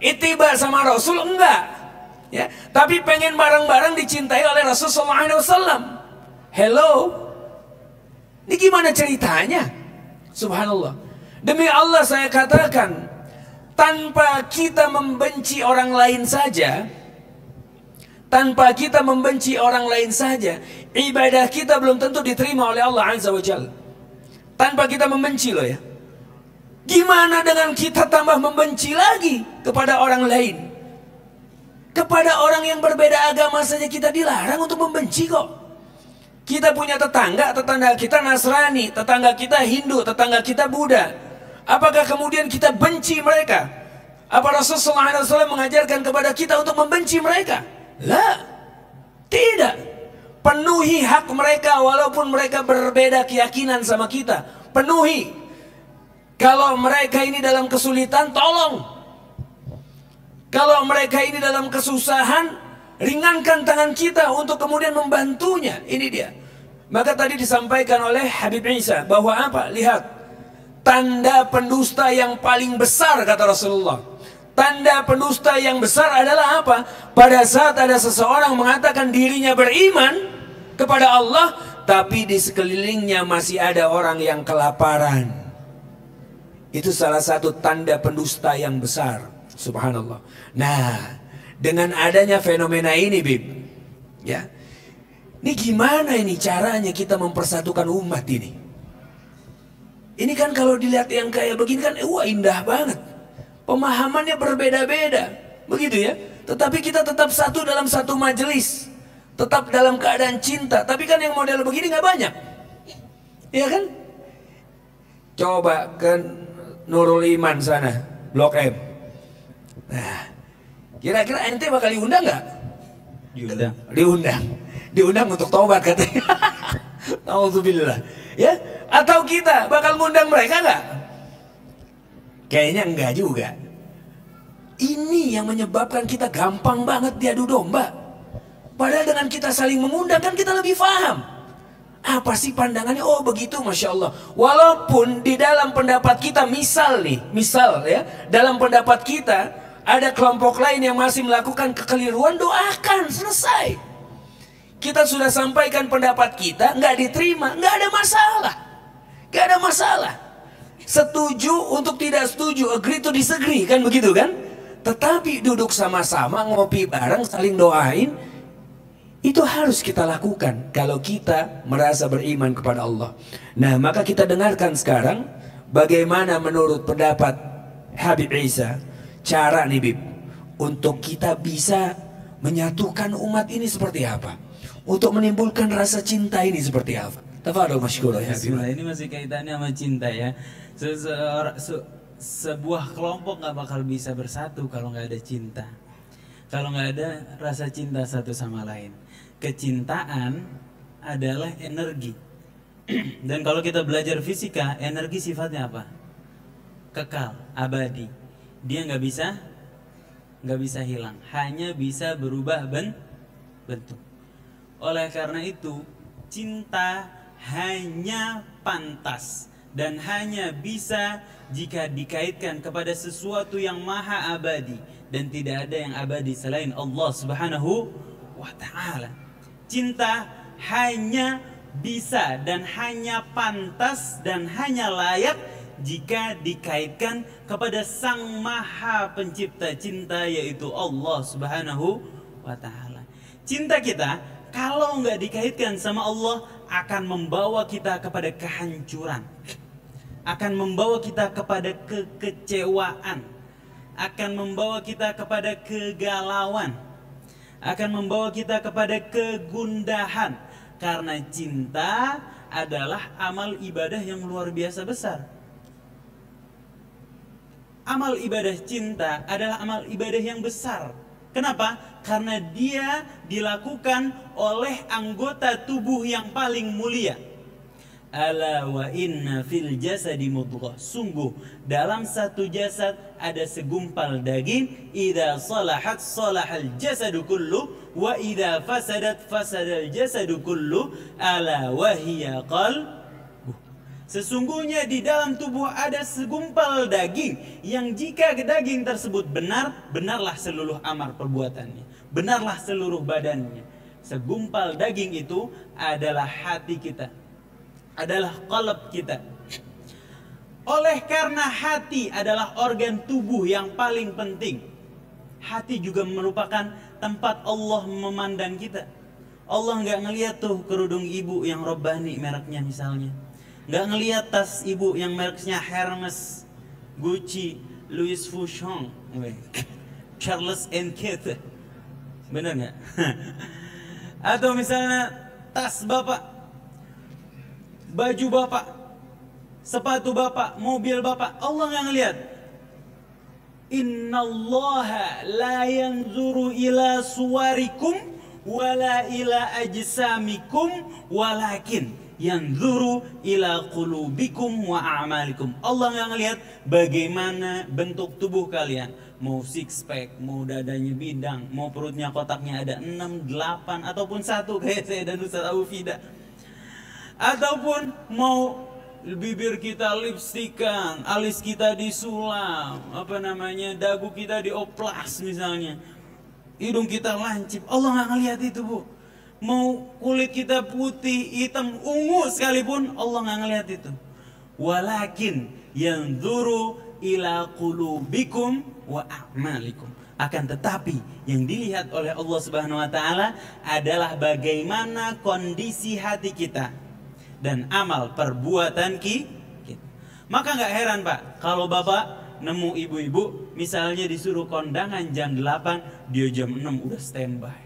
Ittiba sama Rasul enggak, ya. Tapi pengen bareng-bareng dicintai oleh Rasulullah SAW. Hello, ini gimana ceritanya? Subhanallah. Demi Allah saya katakan, tanpa kita membenci orang lain saja, tanpa kita membenci orang lain saja, ibadah kita belum tentu diterima oleh Allah Azza wa Jalla. Tanpa kita membenci loh ya. Gimana dengan kita tambah membenci lagi kepada orang lain? Kepada orang yang berbeda agama saja kita dilarang untuk membenci kok. Kita punya tetangga kita Nasrani, tetangga kita Hindu, tetangga kita Buddha. Apakah kemudian kita benci mereka? Apa Rasulullah SAW mengajarkan kepada kita untuk membenci mereka? Lah, tidak. Penuhi hak mereka walaupun mereka berbeda keyakinan sama kita. Penuhi. Kalau mereka ini dalam kesulitan, tolong. Kalau mereka ini dalam kesusahan, ringankan tangan kita untuk kemudian membantunya. Ini dia. Maka tadi disampaikan oleh Habib Isa bahwa apa? Lihat, tanda pendusta yang paling besar kata Rasulullah. Tanda pendusta yang besar adalah apa? Pada saat ada seseorang mengatakan dirinya beriman kepada Allah, tapi di sekelilingnya masih ada orang yang kelaparan. Itu salah satu tanda pendusta yang besar. Subhanallah. Nah, dengan adanya fenomena ini, Bib, ya, ini gimana ini caranya kita mempersatukan umat ini? Ini kan kalau dilihat yang kayak begini kan, wah indah banget. Pemahamannya berbeda-beda, begitu ya. Tetapi kita tetap satu dalam satu majelis, tetap dalam keadaan cinta. Tapi kan yang model begini nggak banyak, ya kan? Coba ke Nurul Iman sana, Blok M. Nah, kira-kira ente bakal diundang nggak? Diundang untuk taubat katanya. Nauzubillah. Ya, atau kita bakal ngundang mereka nggak? Kayaknya enggak juga. Ini yang menyebabkan kita gampang banget diadu domba. Padahal dengan kita saling mengundang kan kita lebih paham. Apa sih pandangannya? Oh begitu, Masya Allah. Walaupun di dalam pendapat kita, misal ya, dalam pendapat kita ada kelompok lain yang masih melakukan kekeliruan, doakan, selesai. Kita sudah sampaikan pendapat kita, nggak diterima, nggak ada masalah. Nggak ada masalah. Setuju untuk tidak setuju, agree to disagree, kan begitu kan? Tetapi duduk sama-sama, ngopi bareng, saling doain, itu harus kita lakukan kalau kita merasa beriman kepada Allah. Nah, maka kita dengarkan sekarang bagaimana menurut pendapat Habib Isa, cara nih Bib, untuk kita bisa menyatukan umat ini seperti apa? Untuk menimbulkan rasa cinta ini seperti apa? Tafadhol masykur ya Habib. Ini masih kaitannya sama cinta ya. Sebuah kelompok nggak bakal bisa bersatu kalau nggak ada cinta. Kalau nggak ada rasa cinta satu sama lain. Kecintaan adalah energi. Dan kalau kita belajar fisika, energi sifatnya apa? Kekal, abadi. Dia nggak bisa hilang, hanya bisa berubah bentuk. Oleh karena itu, cinta hanya pantas dan hanya bisa jika dikaitkan kepada sesuatu yang maha abadi, dan tidak ada yang abadi selain Allah Subhanahu wa Ta'ala. Cinta hanya bisa dan hanya pantas dan hanya layak jika dikaitkan kepada Sang Maha Pencipta cinta, yaitu Allah Subhanahu wa Ta'ala. Cinta kita kalau nggak dikaitkan sama Allah akan membawa kita kepada kehancuran, akan membawa kita kepada kekecewaan, akan membawa kita kepada kegalauan, akan membawa kita kepada kegundahan. Karena cinta adalah amal ibadah yang luar biasa besar. Amal ibadah cinta adalah amal ibadah yang besar. Kenapa? Karena dia dilakukan oleh anggota tubuh yang paling mulia. Ala wa inna fil jasadi mudghah. Sungguh dalam satu jasad ada segumpal daging. Idza salahat salahal jasadu kullu wa idza fasadat fasadal jasadu kullu. Ala wa hiya qalb. Sesungguhnya di dalam tubuh ada segumpal daging yang jika daging tersebut benar, benarlah seluruh amal perbuatannya, benarlah seluruh badannya. Segumpal daging itu adalah hati kita, adalah qalb kita. Oleh karena hati adalah organ tubuh yang paling penting, hati juga merupakan tempat Allah memandang kita. Allah nggak ngelihat tuh kerudung ibu yang Robbani mereknya misalnya, nggak ngelihat tas ibu yang mereknya Hermes, Gucci, Louis Vuitton, Charles & Keith, bener nggak? Atau misalnya tas bapak, baju bapak, sepatu bapak, mobil bapak, Allah nggak ngelihat. Innallaha la yanzuru ila suwarikum wala ila ajsamikum walakin yanzuru ila qulubikum wa a'malikum. Allah nggak ngelihat bagaimana bentuk tubuh kalian, mau six pack, mau dadanya bidang, mau perutnya kotaknya ada 6, 8 ataupun 1 kayak saya dan Ustaz Abu Fida, ataupun mau bibir kita lipstikan, alis kita disulam, dagu kita dioplas misalnya, hidung kita lancip. Allah nggak ngelihat itu, Bu. Mau kulit kita putih, hitam, ungu sekalipun, Allah nggak ngelihat itu. Walakin yanzuru ila qulubikum wa a'malikum. Akan tetapi yang dilihat oleh Allah Subhanahu wa Ta'ala adalah bagaimana kondisi hati kita dan amal perbuatan kita. Maka nggak heran Pak, kalau Bapak nemu ibu-ibu misalnya disuruh kondangan jam 8, dia jam 6 udah standby.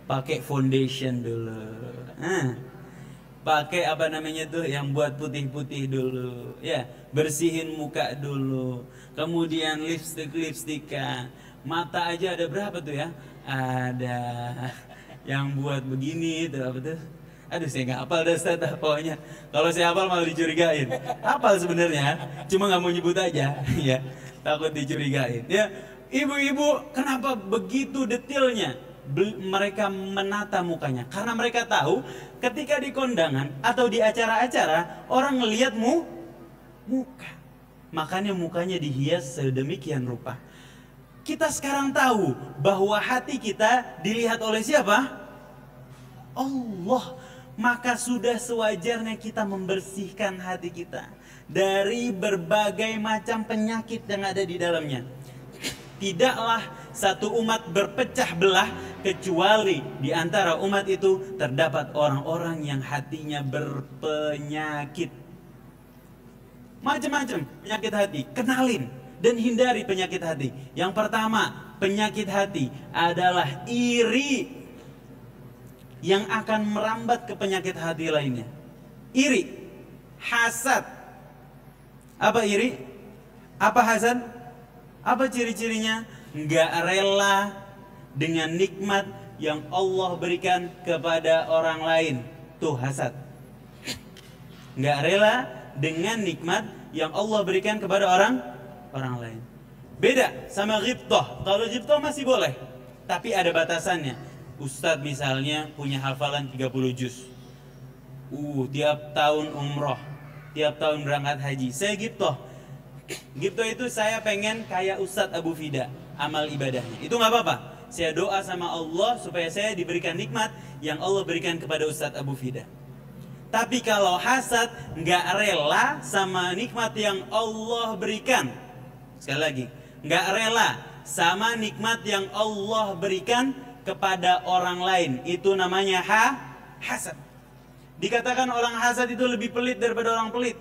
Pakai foundation dulu, pakai yang buat putih-putih dulu, ya, bersihin muka dulu, kemudian lipstikan, Mata aja ada berapa tuh ya? Ada yang buat begini itu apa tuh? Aduh, saya nggak hafal dah Ustaz, pokoknya. Kalau saya hafal malah dicurigain. Hafal sebenarnya, cuma nggak mau nyebut aja, ya. Takut dicurigain. Ya, ibu-ibu kenapa begitu detailnya mereka menata mukanya? Karena mereka tahu ketika di kondangan atau di acara-acara orang ngelihat muka. Makanya mukanya dihias sedemikian rupa. Kita sekarang tahu bahwa hati kita dilihat oleh siapa? Allah. Maka sudah sewajarnya kita membersihkan hati kita dari berbagai macam penyakit yang ada di dalamnya. Tidaklah satu umat berpecah belah kecuali di antara umat itu terdapat orang-orang yang hatinya berpenyakit. Macam-macam penyakit hati, kenalin dan hindari penyakit hati. Yang pertama, penyakit hati adalah iri yang akan merambat ke penyakit hati lainnya. Iri, hasad. Apa iri? Apa hasad? Apa ciri-cirinya? Nggak rela dengan nikmat yang Allah berikan kepada orang lain. Tuh hasad. Nggak rela dengan nikmat yang Allah berikan kepada orang lain. Beda sama ghibtah. Kalau ghibtah masih boleh, tapi ada batasannya. Ustadz misalnya punya hafalan 30 juz. Tiap tahun umroh, tiap tahun berangkat haji. Saya ghibtah. Ghibtah itu saya pengen kayak Ustadz Abu Fida amal ibadahnya. Itu nggak apa-apa. Saya doa sama Allah supaya saya diberikan nikmat yang Allah berikan kepada Ustadz Abu Fida. Tapi kalau hasad, nggak rela sama nikmat yang Allah berikan. Sekali lagi, nggak rela sama nikmat yang Allah berikan kepada orang lain. Itu namanya hasad. Dikatakan orang hasad itu lebih pelit daripada orang pelit.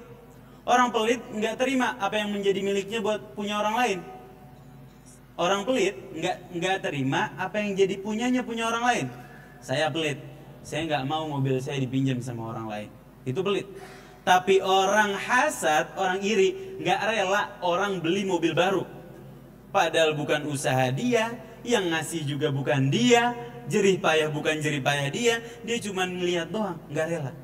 Orang pelit nggak terima apa yang menjadi miliknya buat punya orang lain. Orang pelit nggak terima apa yang jadi punya orang lain. Saya pelit, saya nggak mau mobil saya dipinjam sama orang lain. Itu pelit. Tapi orang hasad, orang iri, nggak rela orang beli mobil baru. Padahal bukan usaha dia, yang ngasih juga bukan dia, jerih payah bukan jerih payah dia cuma melihat doang, nggak rela.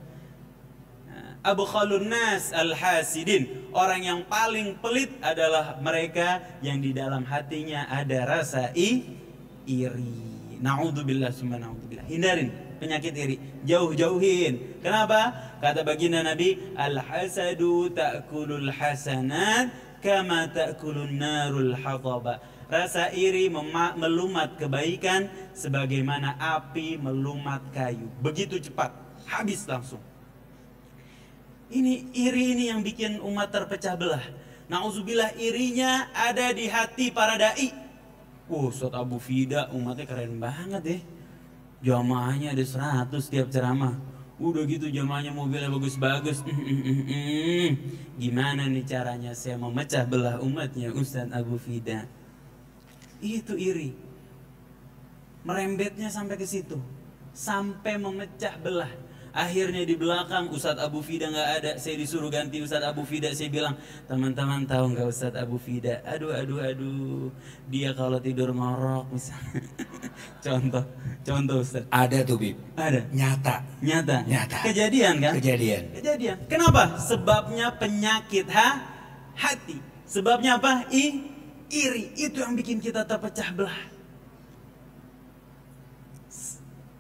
Abkhalun nas al-hasidin, orang yang paling pelit adalah mereka yang di dalam hatinya ada rasa iri. Na'udzubillah summa na'udzubillah. Hindarin penyakit iri, jauhin. Kenapa? Kata baginda Nabi, al-hasadu ta'kulul hasanat kama ta'kulun narul hataba. Rasa iri melumat kebaikan sebagaimana api melumat kayu. Begitu cepat, habis langsung. Ini iri ini yang bikin umat terpecah belah. Nauzubillah, irinya ada di hati para dai. Ustaz Abu Fida umatnya keren banget ya. Jamaahnya ada 100 tiap ceramah. Udah gitu jamaahnya mobilnya bagus-bagus. Gimana nih caranya saya memecah belah umatnya Ustaz Abu Fida? Itu iri. Merembetnya sampai ke situ. Sampai memecah belah. Akhirnya di belakang Ustadz Abu Fida nggak ada, saya disuruh ganti Ustadz Abu Fida. Saya bilang, teman-teman tahu nggak Ustadz Abu Fida? Aduh, dia kalau tidur ngorok misalnya. contoh Ustadz. Ada tuh Bib. Ada. Nyata. Kejadian kan? Kejadian. Kenapa? Sebabnya penyakit hati. Sebabnya apa? Iri. Itu yang bikin kita terpecah belah.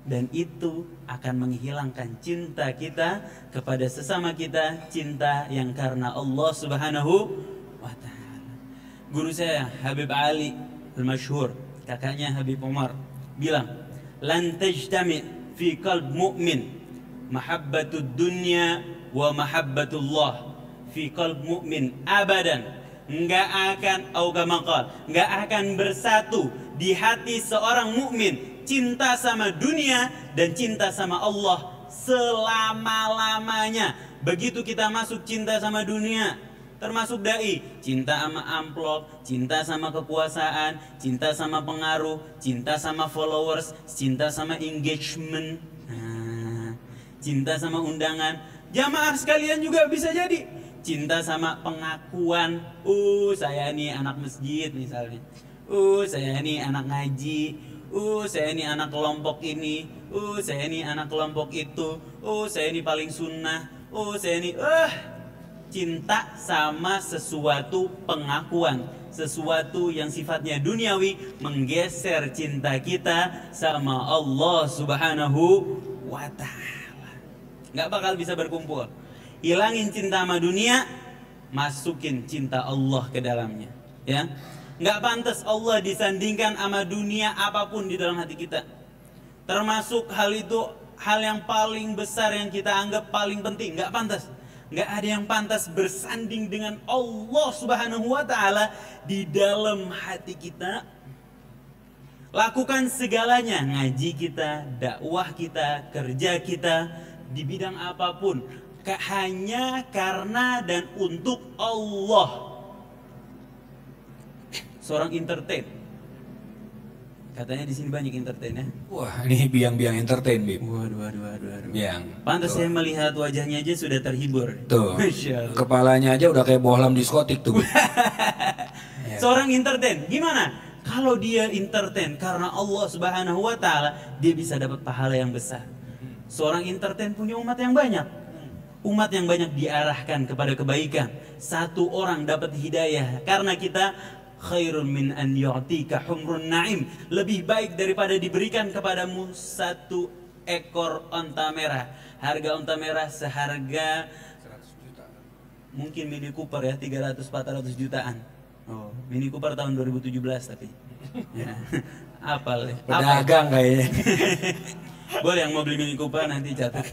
Dan itu akan menghilangkan cinta kita kepada sesama kita, cinta yang karena Allah Subhanahu wa ta'ala. Guru saya Habib Ali Al-Masyhur, kakaknya Habib Umar, bilang, lan tajtami fi qalb mu'min mahabbatud dunya wa mahabbatullah fi qalb mu'min abadan. Enggak akan bersatu di hati seorang mukmin cinta sama dunia dan cinta sama Allah selama-lamanya. Begitu kita masuk cinta sama dunia, termasuk dai, cinta sama amplop, cinta sama kekuasaan, cinta sama pengaruh, cinta sama followers, cinta sama engagement, cinta sama undangan. Jamaah sekalian juga bisa jadi cinta sama pengakuan. Saya nih anak masjid misalnya. Saya ini anak ngaji, saya ini anak kelompok ini, saya ini anak kelompok itu, saya ini paling sunnah, saya ini cinta sama sesuatu pengakuan, sesuatu yang sifatnya duniawi, menggeser cinta kita sama Allah Subhanahu wa Ta'ala. Nggak bakal bisa berkumpul. Hilangin cinta sama dunia, masukin cinta Allah ke dalamnya, ya. Nggak pantas Allah disandingkan sama dunia apapun di dalam hati kita. Termasuk hal itu hal yang paling besar yang kita anggap paling penting. Nggak pantas. Nggak ada yang pantas bersanding dengan Allah Subhanahu wa Ta'ala di dalam hati kita. Lakukan segalanya, ngaji kita, dakwah kita, kerja kita, di bidang apapun, hanya karena dan untuk Allah. Seorang entertain, katanya di sini banyak entertain ya. Wah, ini biang-biang entertain, Bib. Waduh. Biang. Pantas saya melihat wajahnya aja sudah terhibur. Tuh. Masya Allah. Kepalanya aja udah kayak bohlam diskotik tuh, Bib. Ya. Seorang entertain, gimana? Kalau dia entertain karena Allah Subhanahu wa Ta'ala, dia bisa dapat pahala yang besar. Seorang entertain punya umat yang banyak. Umat yang banyak diarahkan kepada kebaikan. Satu orang dapat hidayah karena kita, khairun min an yu'tika humrun na'im, lebih baik daripada diberikan kepadamu satu ekor onta merah. Harga onta merah seharga 100 juta. Mungkin Mini Cooper ya, 300-400 jutaan. Mini Cooper tahun 2017 tapi ya. Apal ya. Pedagang kayaknya. Boleh yang mau beli Mini Cooper nanti catat.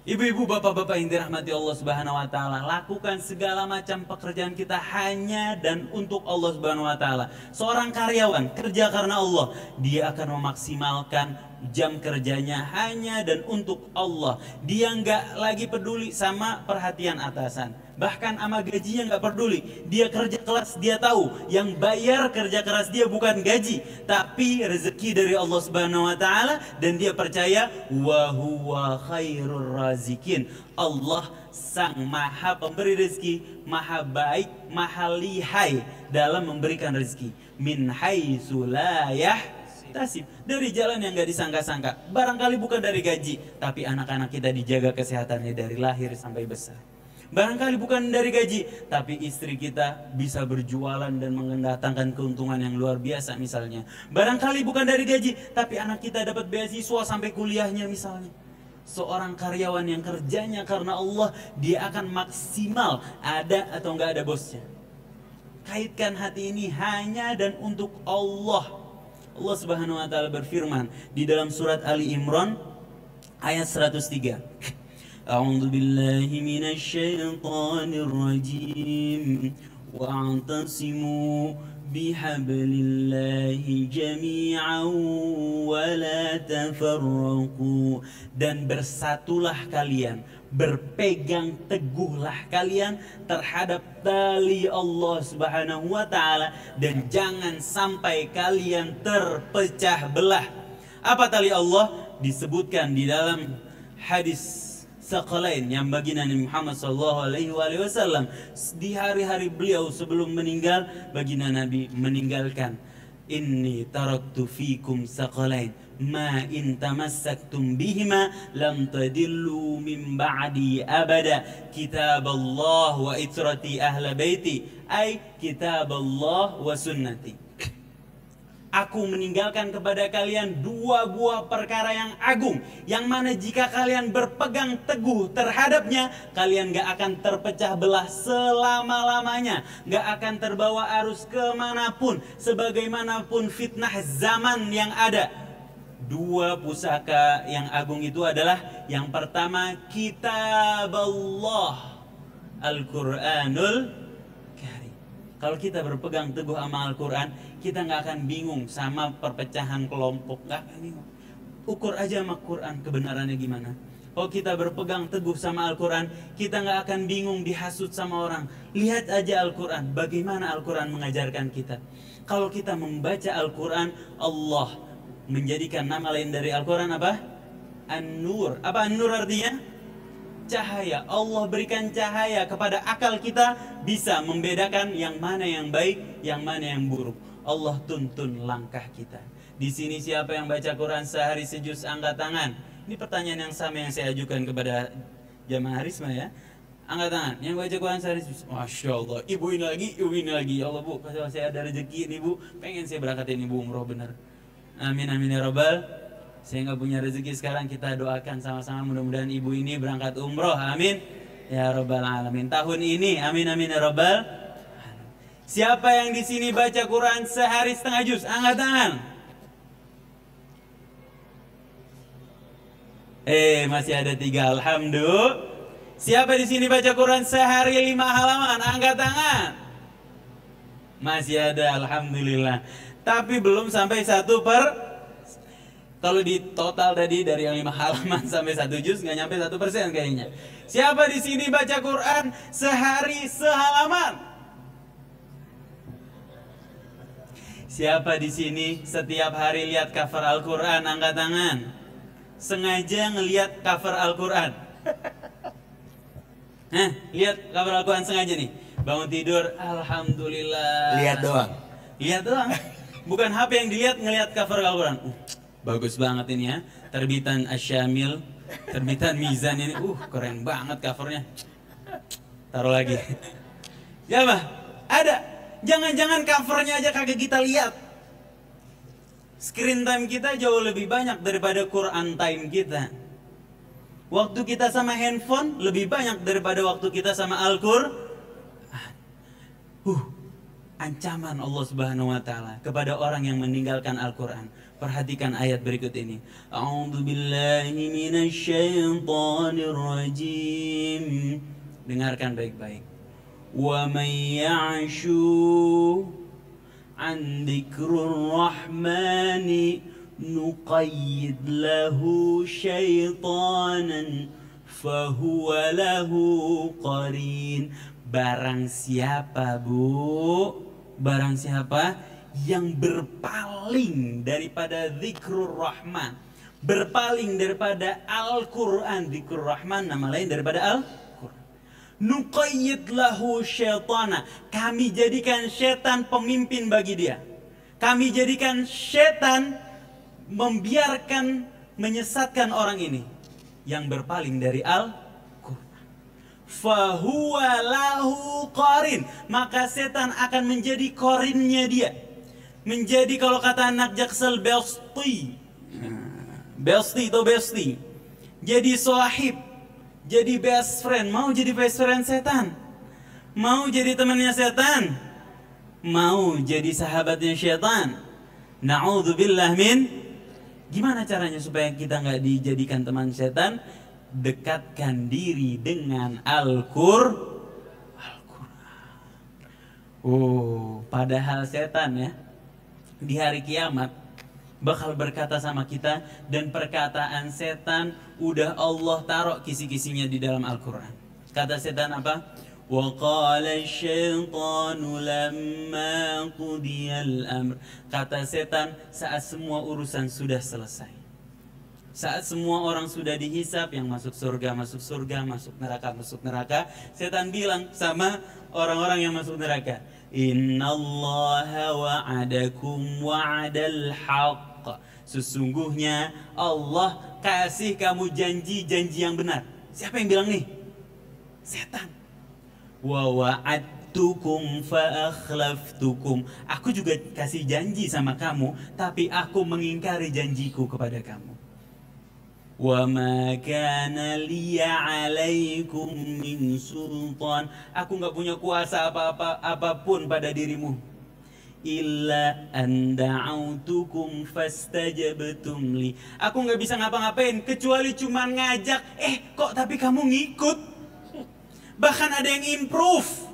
Ibu-ibu, bapak-bapak yang dirahmati Allah Subhanahu wa Ta'ala, lakukan segala macam pekerjaan kita hanya dan untuk Allah Subhanahu wa Ta'ala. Seorang karyawan kerja karena Allah, dia akan memaksimalkan jam kerjanya hanya dan untuk Allah. Dia nggak lagi peduli sama perhatian atasan, bahkan sama gajinya nggak peduli. Dia kerja keras, dia tahu yang bayar kerja keras dia bukan gaji, tapi rezeki dari Allah Subhanahu wa Ta'ala, dan dia percaya wa huwa khairur razikin. Allah sang maha pemberi rezeki, maha baik, maha lihai dalam memberikan rezeki. Min haitsu la yahtasib, dari jalan yang gak disangka-sangka. Barangkali bukan dari gaji, tapi anak-anak kita dijaga kesehatannya dari lahir sampai besar. Barangkali bukan dari gaji, tapi istri kita bisa berjualan dan mendatangkan keuntungan yang luar biasa misalnya. Barangkali bukan dari gaji, tapi anak kita dapat beasiswa sampai kuliahnya misalnya. Seorang karyawan yang kerjanya karena Allah, dia akan maksimal ada atau nggak ada bosnya. Kaitkan hati ini hanya dan untuk Allah. Allah Subhanahu wa Ta'ala berfirman di dalam surat Ali Imran ayat 103. A'udzu billahi minasy syaithanir rajim. Wa'tasimu bihablillahi jami'an wa la tafarraqu, dan bersatulah kalian, berpegang teguhlah kalian terhadap tali Allah Subhanahu wa Ta'ala, dan jangan sampai kalian terpecah belah. Apa tali Allah? Disebutkan di dalam hadis Saqalain yang baginda Nabi Muhammad SAW di hari-hari beliau sebelum meninggal, baginda Nabi meninggalkan, inni taraktu fikum saqalain ma in tamassaktum bihima lam tadillu min ba'di abada, kitab Allah wa itrati ahla baiti, ay kitab Allah wa sunnati. Aku meninggalkan kepada kalian dua buah perkara yang agung, yang mana jika kalian berpegang teguh terhadapnya, kalian gak akan terpecah belah selama-lamanya, gak akan terbawa arus kemanapun, sebagaimanapun fitnah zaman yang ada. Dua pusaka yang agung itu adalah, yang pertama kitab Allah, Al-Quranul. Kalau kita berpegang teguh sama Al-Quran, kita nggak akan bingung sama perpecahan kelompok, nggak akan bingung. Ukur aja sama Quran kebenarannya gimana. Kalau kita berpegang teguh sama Al-Quran, kita nggak akan bingung dihasut sama orang. Lihat aja Al-Quran, bagaimana Al-Quran mengajarkan kita. Kalau kita membaca Al-Quran, Allah menjadikan nama lain dari Al-Quran apa? An-Nur. Apa An-Nur artinya? Cahaya. Allah berikan cahaya kepada akal kita, bisa membedakan yang mana yang baik, yang mana yang buruk. Allah tuntun langkah kita. Di sini siapa yang baca Quran sehari sejuz, angkat tangan. Ini pertanyaan yang sama yang saya ajukan kepada jamaah Risma ya. Angkat tangan, yang baca Quran sehari sejuz. Masya Allah, ibu ini lagi. Ya Allah bu, kalau saya ada rezeki ini bu, pengen saya berangkatin ibu umroh bener. Amin amin ya robbal. Saya nggak punya rezeki sekarang, kita doakan sama-sama mudah-mudahan ibu ini berangkat umroh. Amin ya robbal alamin. Tahun ini, amin amin ya robbal. Siapa yang di sini baca Quran sehari setengah juz? Angkat tangan. Masih ada 3, alhamdulillah. Siapa di sini baca Quran sehari 5 halaman? Angkat tangan. Masih ada, alhamdulillah. Tapi belum sampai 1 per. Kalau di total tadi dari yang 5 halaman sampai 1 juz nggak nyampe 1% kayaknya. Siapa di sini baca Quran sehari sehalaman? Siapa di sini setiap hari lihat cover Al-Quran? Angkat tangan. Sengaja ngelihat cover Al-Quran. Lihat cover Al-Quran sengaja nih. Bangun tidur, alhamdulillah. Lihat doang. Lihat doang. Bukan HP yang dilihat, ngelihat cover Al-Quran. Bagus banget ini ya. Terbitan Asyamil, terbitan Mizan ini. Keren banget covernya. Taruh lagi. Ya bah, ada. Jangan-jangan covernya aja kagak kita lihat. Screen time kita jauh lebih banyak daripada Quran time kita. Waktu kita sama handphone lebih banyak daripada waktu kita sama Al-Quran. Ancaman Allah Subhanahu wa taala kepada orang yang meninggalkan Al-Quran. Perhatikan ayat berikut ini. A'udzubillahi minasyaitonir rajim. Dengarkan baik-baik. Wa may ya'shu an dzikrur rahmani nuqayyid lahu syaitanan fahuwa lahu qarin. Barang siapa bu, barang siapa yang berpaling daripada dzikrur rahman, berpaling daripada Al-Quran. Dzikrur rahman nama lain daripada Al-Quran. Nuqayyid lahu syaitana, kami jadikan setan pemimpin bagi dia. Kami jadikan setan membiarkan, menyesatkan orang ini yang berpaling dari Al-Quran. Fahuwa lahu qarin, maka setan akan menjadi qarinnya dia. Menjadi, kalau kata anak Jaksel, besti. Besti atau besti. Jadi sahib, jadi best friend. Mau jadi best friend setan? Mau jadi temannya setan? Mau jadi sahabatnya setan? Na'udzubillah min. Gimana caranya supaya kita nggak dijadikan teman setan? Dekatkan diri dengan Al-Quran. Padahal setan ya di hari kiamat bakal berkata sama kita, dan perkataan setan udah Allah taruh kisi-kisinya di dalam Al-Quran. Kata setan apa? Wa qala asyaitanu lamma qudiyal amr. Kata setan saat semua urusan sudah selesai, saat semua orang sudah dihisap, yang masuk surga, masuk neraka, setan bilang sama orang-orang yang masuk neraka, innallaha wa'adakum wa'adal haqq. Sesungguhnya Allah kasih kamu janji-janji yang benar. Siapa yang bilang nih? Setan. Wa wa'adtukum fa akhlaftukum. Aku juga kasih janji sama kamu, tapi aku mengingkari janjiku kepada kamu. Wa ma kana liya 'alaikum min sultan. Aku enggak punya kuasa apapun pada dirimu. Illa an da'autukum fastajabtum li. Aku enggak bisa ngapa-ngapain kecuali cuma ngajak. Kok tapi kamu ngikut? Bahkan ada yang improve.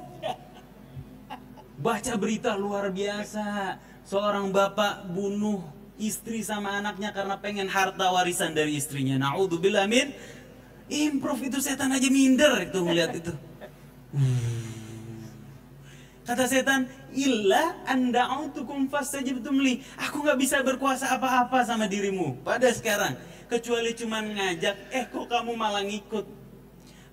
Baca berita luar biasa, seorang bapak bunuh istri sama anaknya karena pengen harta warisan dari istrinya. Na'udzubillah min. Improve itu, setan aja minder itu melihat itu. Kata setan, illa anda'autukum fastajabtum li. Aku nggak bisa berkuasa apa-apa sama dirimu pada sekarang, kecuali cuman ngajak. Kok kamu malah ngikut?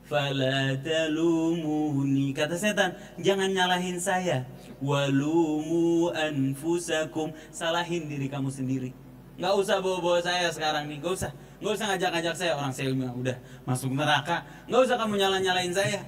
fala talumuni. Kata setan, jangan nyalahin saya. Walumu anfusakum, salahin diri kamu sendiri. Nggak usah bawa-bawa saya sekarang nih, nggak usah ngajak-ngajak saya, orang saya udah masuk neraka. Nggak usah kamu nyalain saya.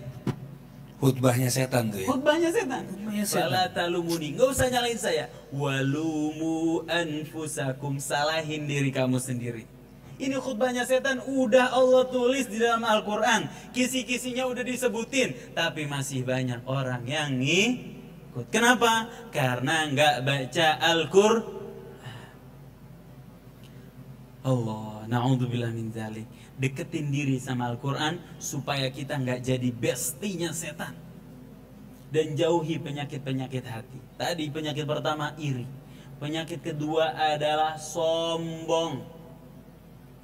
Khutbahnya setan tuh ya. Khutbahnya setan. Khutbahnya setan. Fala talumuni, nggak usah nyalain saya. Walumu anfusakum, salahin diri kamu sendiri. Ini khutbahnya setan udah Allah tulis di dalam Al-Quran. Kisi-kisinya udah disebutin, tapi masih banyak orang yang ngikut. Kenapa? Karena nggak baca Al-Quran. Allah, na'udzubillah min dzalik. Deketin diri sama Al-Quran supaya kita nggak jadi bestinya setan. Dan jauhi penyakit-penyakit hati. Tadi penyakit pertama iri. Penyakit kedua adalah sombong.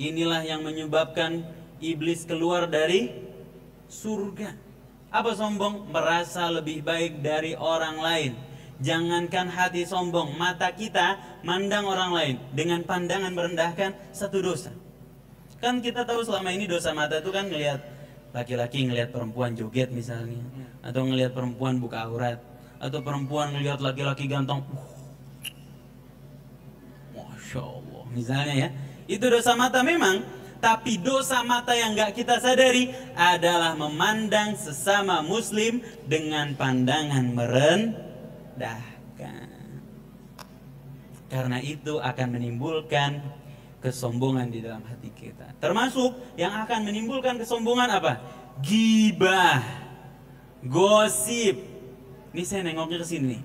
Inilah yang menyebabkan iblis keluar dari surga. Apa sombong? Merasa lebih baik dari orang lain. Jangankan hati sombong, mata kita mandang orang lain dengan pandangan merendahkan, satu dosa. Kan kita tahu selama ini dosa mata itu kan ngelihat laki-laki ngelihat perempuan joget misalnya, atau ngelihat perempuan buka aurat, atau perempuan ngelihat laki-laki ganteng, Masya Allah misalnya ya. Itu dosa mata memang, tapi dosa mata yang gak kita sadari adalah memandang sesama muslim dengan pandangan merendahkan. Karena itu akan menimbulkan kesombongan di dalam hati kita. Termasuk yang akan menimbulkan kesombongan apa? Gibah, gosip. Ini saya nengoknya ke sini.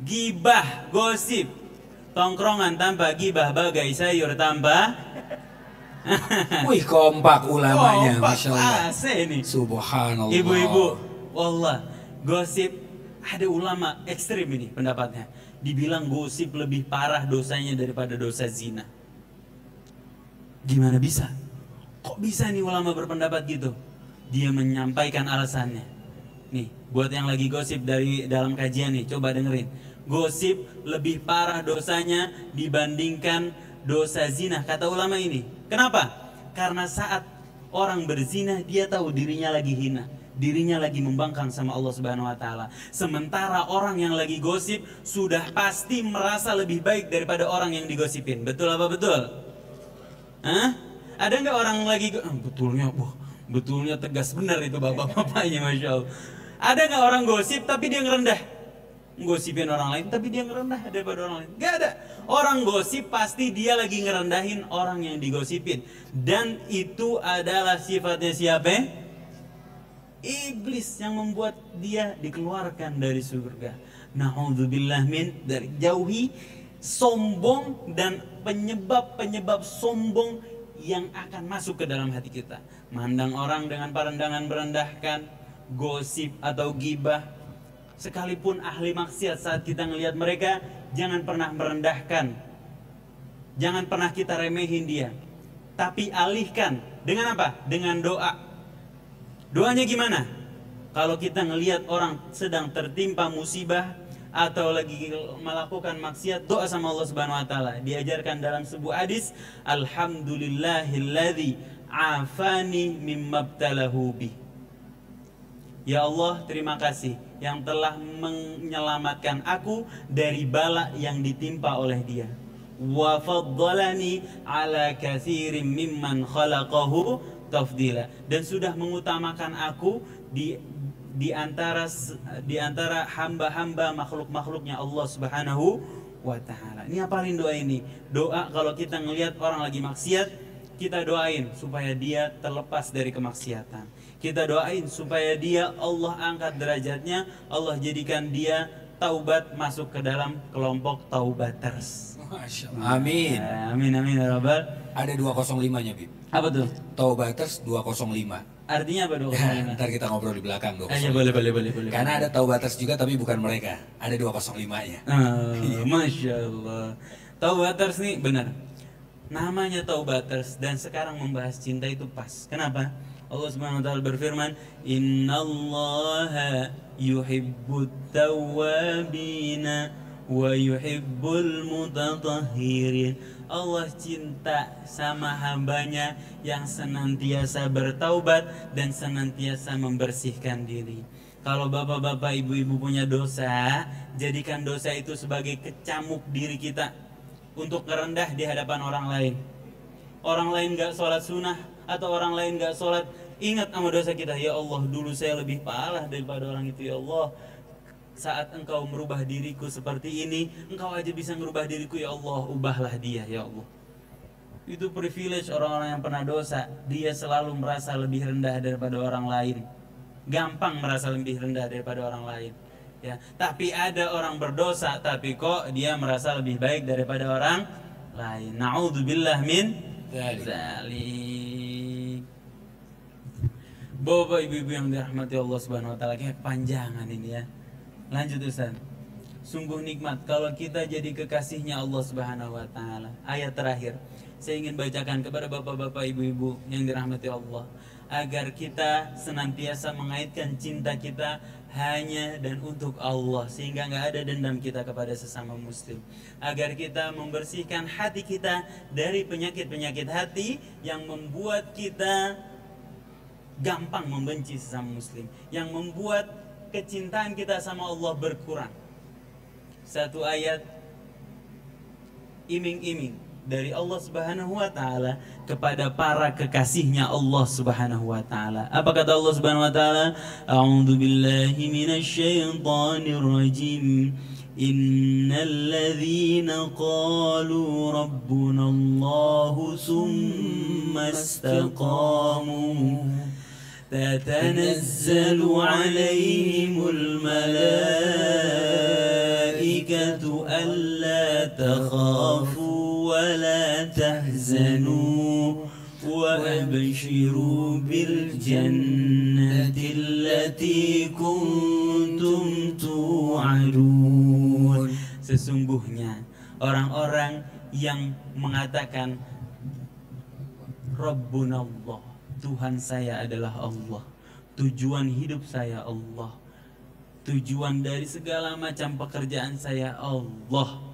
Gibah, gosip. Tongkrongan tanpa gibah bagai sayur tanpa. Wih, kompak ulamanya, Masya Allah. Ini. Subhanallah. Ibu-ibu, wallah, gosip, ada ulama ekstrim ini pendapatnya. Dibilang gosip lebih parah dosanya daripada dosa zina. Gimana bisa? Kok bisa nih ulama berpendapat gitu? Dia menyampaikan alasannya. Nih, buat yang lagi gosip dari dalam kajian nih, coba dengerin. Gosip lebih parah dosanya dibandingkan dosa zina, kata ulama ini. Kenapa? Karena saat orang berzina, dia tahu dirinya lagi hina, dirinya lagi membangkang sama Allah Subhanahu wa taala. Sementara orang yang lagi gosip sudah pasti merasa lebih baik daripada orang yang digosipin. Betul apa betul? Hah? Ada nggak orang lagi betulnya tegas benar itu bapak-bapaknya, Masya Allah. Ada nggak orang gosip tapi dia ngerendah? Gosipin orang lain tapi dia ngerendah daripada orang lain? Gak ada. Orang gosip pasti dia lagi ngerendahin orang yang digosipin. Dan itu adalah sifatnya siapa? Iblis yang membuat dia dikeluarkan dari surga. Na'udzubillah min, dari jauhi sombong dan penyebab-penyebab sombong yang akan masuk ke dalam hati kita. Mandang orang dengan pandangan merendahkan, gosip atau gibah. Sekalipun ahli maksiat, saat kita ngelihat mereka, jangan pernah merendahkan, jangan pernah kita remehin dia, tapi alihkan dengan apa? Dengan doa. Doanya gimana? Kalau kita ngelihat orang sedang tertimpa musibah atau lagi melakukan maksiat, doa sama Allah Subhanahu wa taala. Diajarkan dalam sebuah hadis, alhamdulillahilladzi afani mimma btalahu bi. Ya Allah, terima kasih yang telah menyelamatkan aku dari bala yang ditimpa oleh dia. Wa faddalani ala katsirin mimman khalaqahu tafdila. Dan sudah mengutamakan aku di antara hamba-hamba makhluk-makhluknya Allah Subhanahu wa taala. Ini apalin doa ini. Doa kalau kita ngelihat orang lagi maksiat, kita doain supaya dia terlepas dari kemaksiatan. Kita doain supaya dia, Allah angkat derajatnya, Allah jadikan dia taubat, masuk ke dalam kelompok taubaters. Masya Allah. Amin. Amin amin ya rabbal. Ada 205-nya, Bib. Apa tuh? Taubaters 205. Artinya apa 205? Ntar kita ngobrol di belakang 205. Boleh. Karena ada taubaters juga tapi bukan mereka. Ada 205-nya. Masya Allah. Taubaters nih benar. Namanya taubaters dan sekarang membahas cinta itu pas. Kenapa? Allah Subhanahu wa taala berfirman, "Innallaha yuhibbut tawwabina wa yuhibbul mutatahhirin. Allah cinta sama hambanya yang senantiasa bertaubat dan senantiasa membersihkan diri. Kalau bapak-bapak, ibu-ibu punya dosa, jadikan dosa itu sebagai kecamuk diri kita untuk merendah di hadapan orang lain. Orang lain gak sholat sunnah atau orang lain gak sholat, ingat sama dosa kita. Ya Allah, dulu saya lebih parah daripada orang itu. Ya Allah, saat engkau merubah diriku seperti ini, engkau aja bisa merubah diriku. Ya Allah, ubahlah dia. Ya Allah, itu privilege orang-orang yang pernah dosa. Dia selalu merasa lebih rendah daripada orang lain, gampang merasa lebih rendah daripada orang lain, ya. Tapi ada orang berdosa tapi kok dia merasa lebih baik daripada orang lain. Na'udzubillah min dzalik. Bapak ibu-ibu yang dirahmati Allah Subhanahu wa taala, kayak panjangan ini ya. Lanjut Ustaz. Sungguh nikmat kalau kita jadi kekasihnya Allah Subhanahu wa taala. Ayat terakhir saya ingin bacakan kepada bapak-bapak ibu-ibu yang dirahmati Allah, agar kita senantiasa mengaitkan cinta kita hanya dan untuk Allah, sehingga nggak ada dendam kita kepada sesama muslim. Agar kita membersihkan hati kita dari penyakit-penyakit hati yang membuat kita gampang membenci sesama muslim, yang membuat kecintaan kita sama Allah berkurang. Satu ayat iming-iming dari Allah Subhanahu wa taala kepada para kekasihnya Allah Subhanahu wa taala. Apa kata Allah Subhanahu wa taala? A'udzu billahi minasyaitonir rajim. Innal ladzina qalu rabbuna Allahu tsumma istaqamu tatanazzalu 'alaihimul malaikatu alla takhafu ولا تحزنوا وأبشروا بالجنة التي كنتم توعدون. Sesungguhnya orang-orang yang mengatakan Rabbuna Allah, Tuhan saya adalah Allah, tujuan hidup saya Allah, tujuan dari segala macam pekerjaan saya Allah.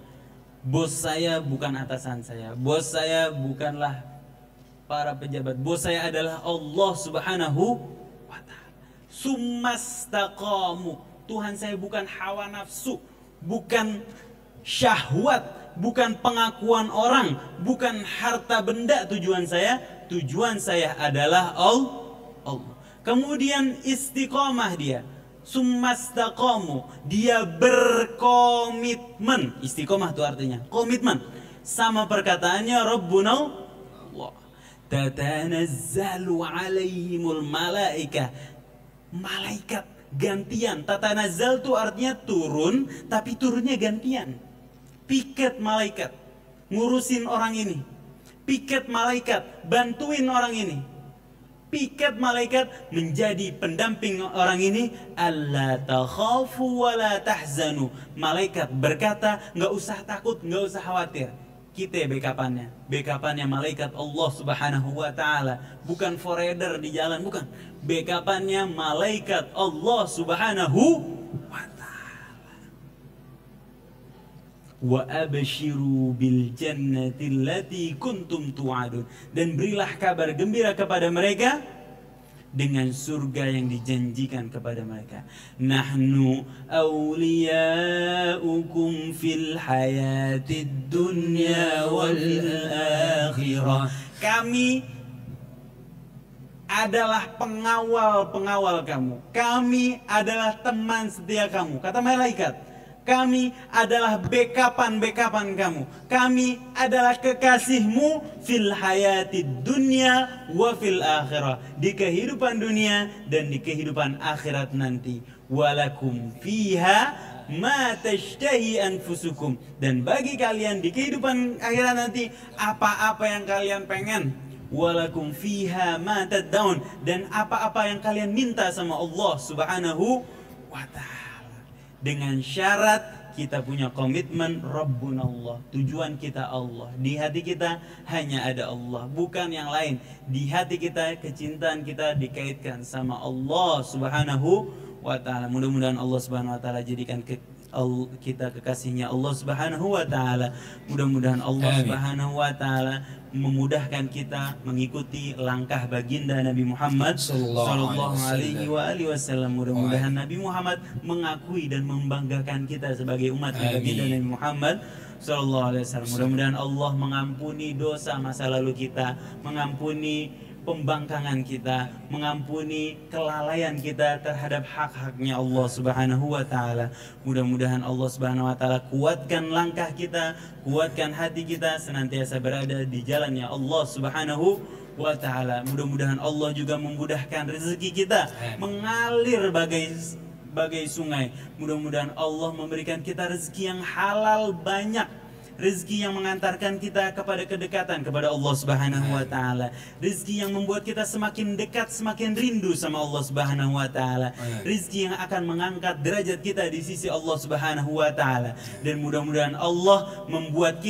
Bos saya bukan atasan saya, bos saya bukanlah para pejabat, bos saya adalah Allah Subhanahu wa ta'ala. Summastaqamu, Tuhan saya bukan hawa nafsu, bukan syahwat, bukan pengakuan orang, bukan harta benda. Tujuan saya adalah Allah. Kemudian istiqomah dia, summastaqamu, dia berkomitmen. Istiqomah itu artinya komitmen. Sama perkataannya Rabbuna Allah. Tatanazzalu alaihimul malaika, malaikat gantian. Tatanazzal itu artinya turun, tapi turunnya gantian. Piket malaikat ngurusin orang ini, piket malaikat bantuin orang ini, piket malaikat menjadi pendamping orang ini. Alla takhafu wa la tahzanu. Malaikat berkata, nggak usah takut, nggak usah khawatir. Kita backupannya malaikat Allah Subhanahu wa ta'ala, bukan forader di jalan, bukan. Backupannya malaikat Allah Subhanahu wa ta'ala. Wa abshiru bil jannati allati kuntum tu'adun. Dan berilah kabar gembira kepada mereka dengan surga yang dijanjikan kepada mereka. Nahnu awliyaukum fil hayatid dunya wal akhirah. Kami adalah pengawal kamu. Kami adalah teman setia kamu. Kata malaikat, kami adalah backupan kamu. Kami adalah kekasihmu fil hayatid dunya wa fil akhirah. Di kehidupan dunia dan di kehidupan akhirat nanti. Walakum fiha ma tashtahi anfusukum. Dan bagi kalian di kehidupan akhirat nanti apa-apa yang kalian pengen. Walakum fiha ma tad'un. Dan apa-apa yang kalian minta sama Allah Subhanahu wa ta'ala. Dengan syarat kita punya komitmen Rabbuna Allah, tujuan kita Allah. Di hati kita hanya ada Allah, bukan yang lain. Di hati kita kecintaan kita dikaitkan sama Allah Subhanahu wa ta'ala. Mudah-mudahan Allah Subhanahu wa ta'ala jadikan kita kekasihnya Allah Subhanahu wa taala. Mudah-mudahan Allah Subhanahu wa taala memudahkan kita mengikuti langkah baginda Nabi Muhammad sallallahu alaihi wasallam. Mudah-mudahan Nabi Muhammad mengakui dan membanggakan kita sebagai umat baginda Nabi Muhammad sallallahu alaihi wasallam. Mudah-mudahan Allah mengampuni dosa masa lalu kita, mengampuni pembangkangan kita, mengampuni kelalaian kita terhadap hak-haknya Allah Subhanahu wa taala. Mudah-mudahan Allah Subhanahu wa taala kuatkan langkah kita, kuatkan hati kita senantiasa berada di jalannya Allah Subhanahu wa taala. Mudah-mudahan Allah juga memudahkan rezeki kita mengalir bagai sungai. Mudah-mudahan Allah memberikan kita rezeki yang halal banyak, rezeki yang mengantarkan kita kepada kedekatan kepada Allah Subhanahu wa taala, rezeki yang membuat kita semakin dekat, semakin rindu sama Allah Subhanahu wa taala, rezeki yang akan mengangkat derajat kita di sisi Allah Subhanahu wa taala. Dan mudah-mudahan Allah membuat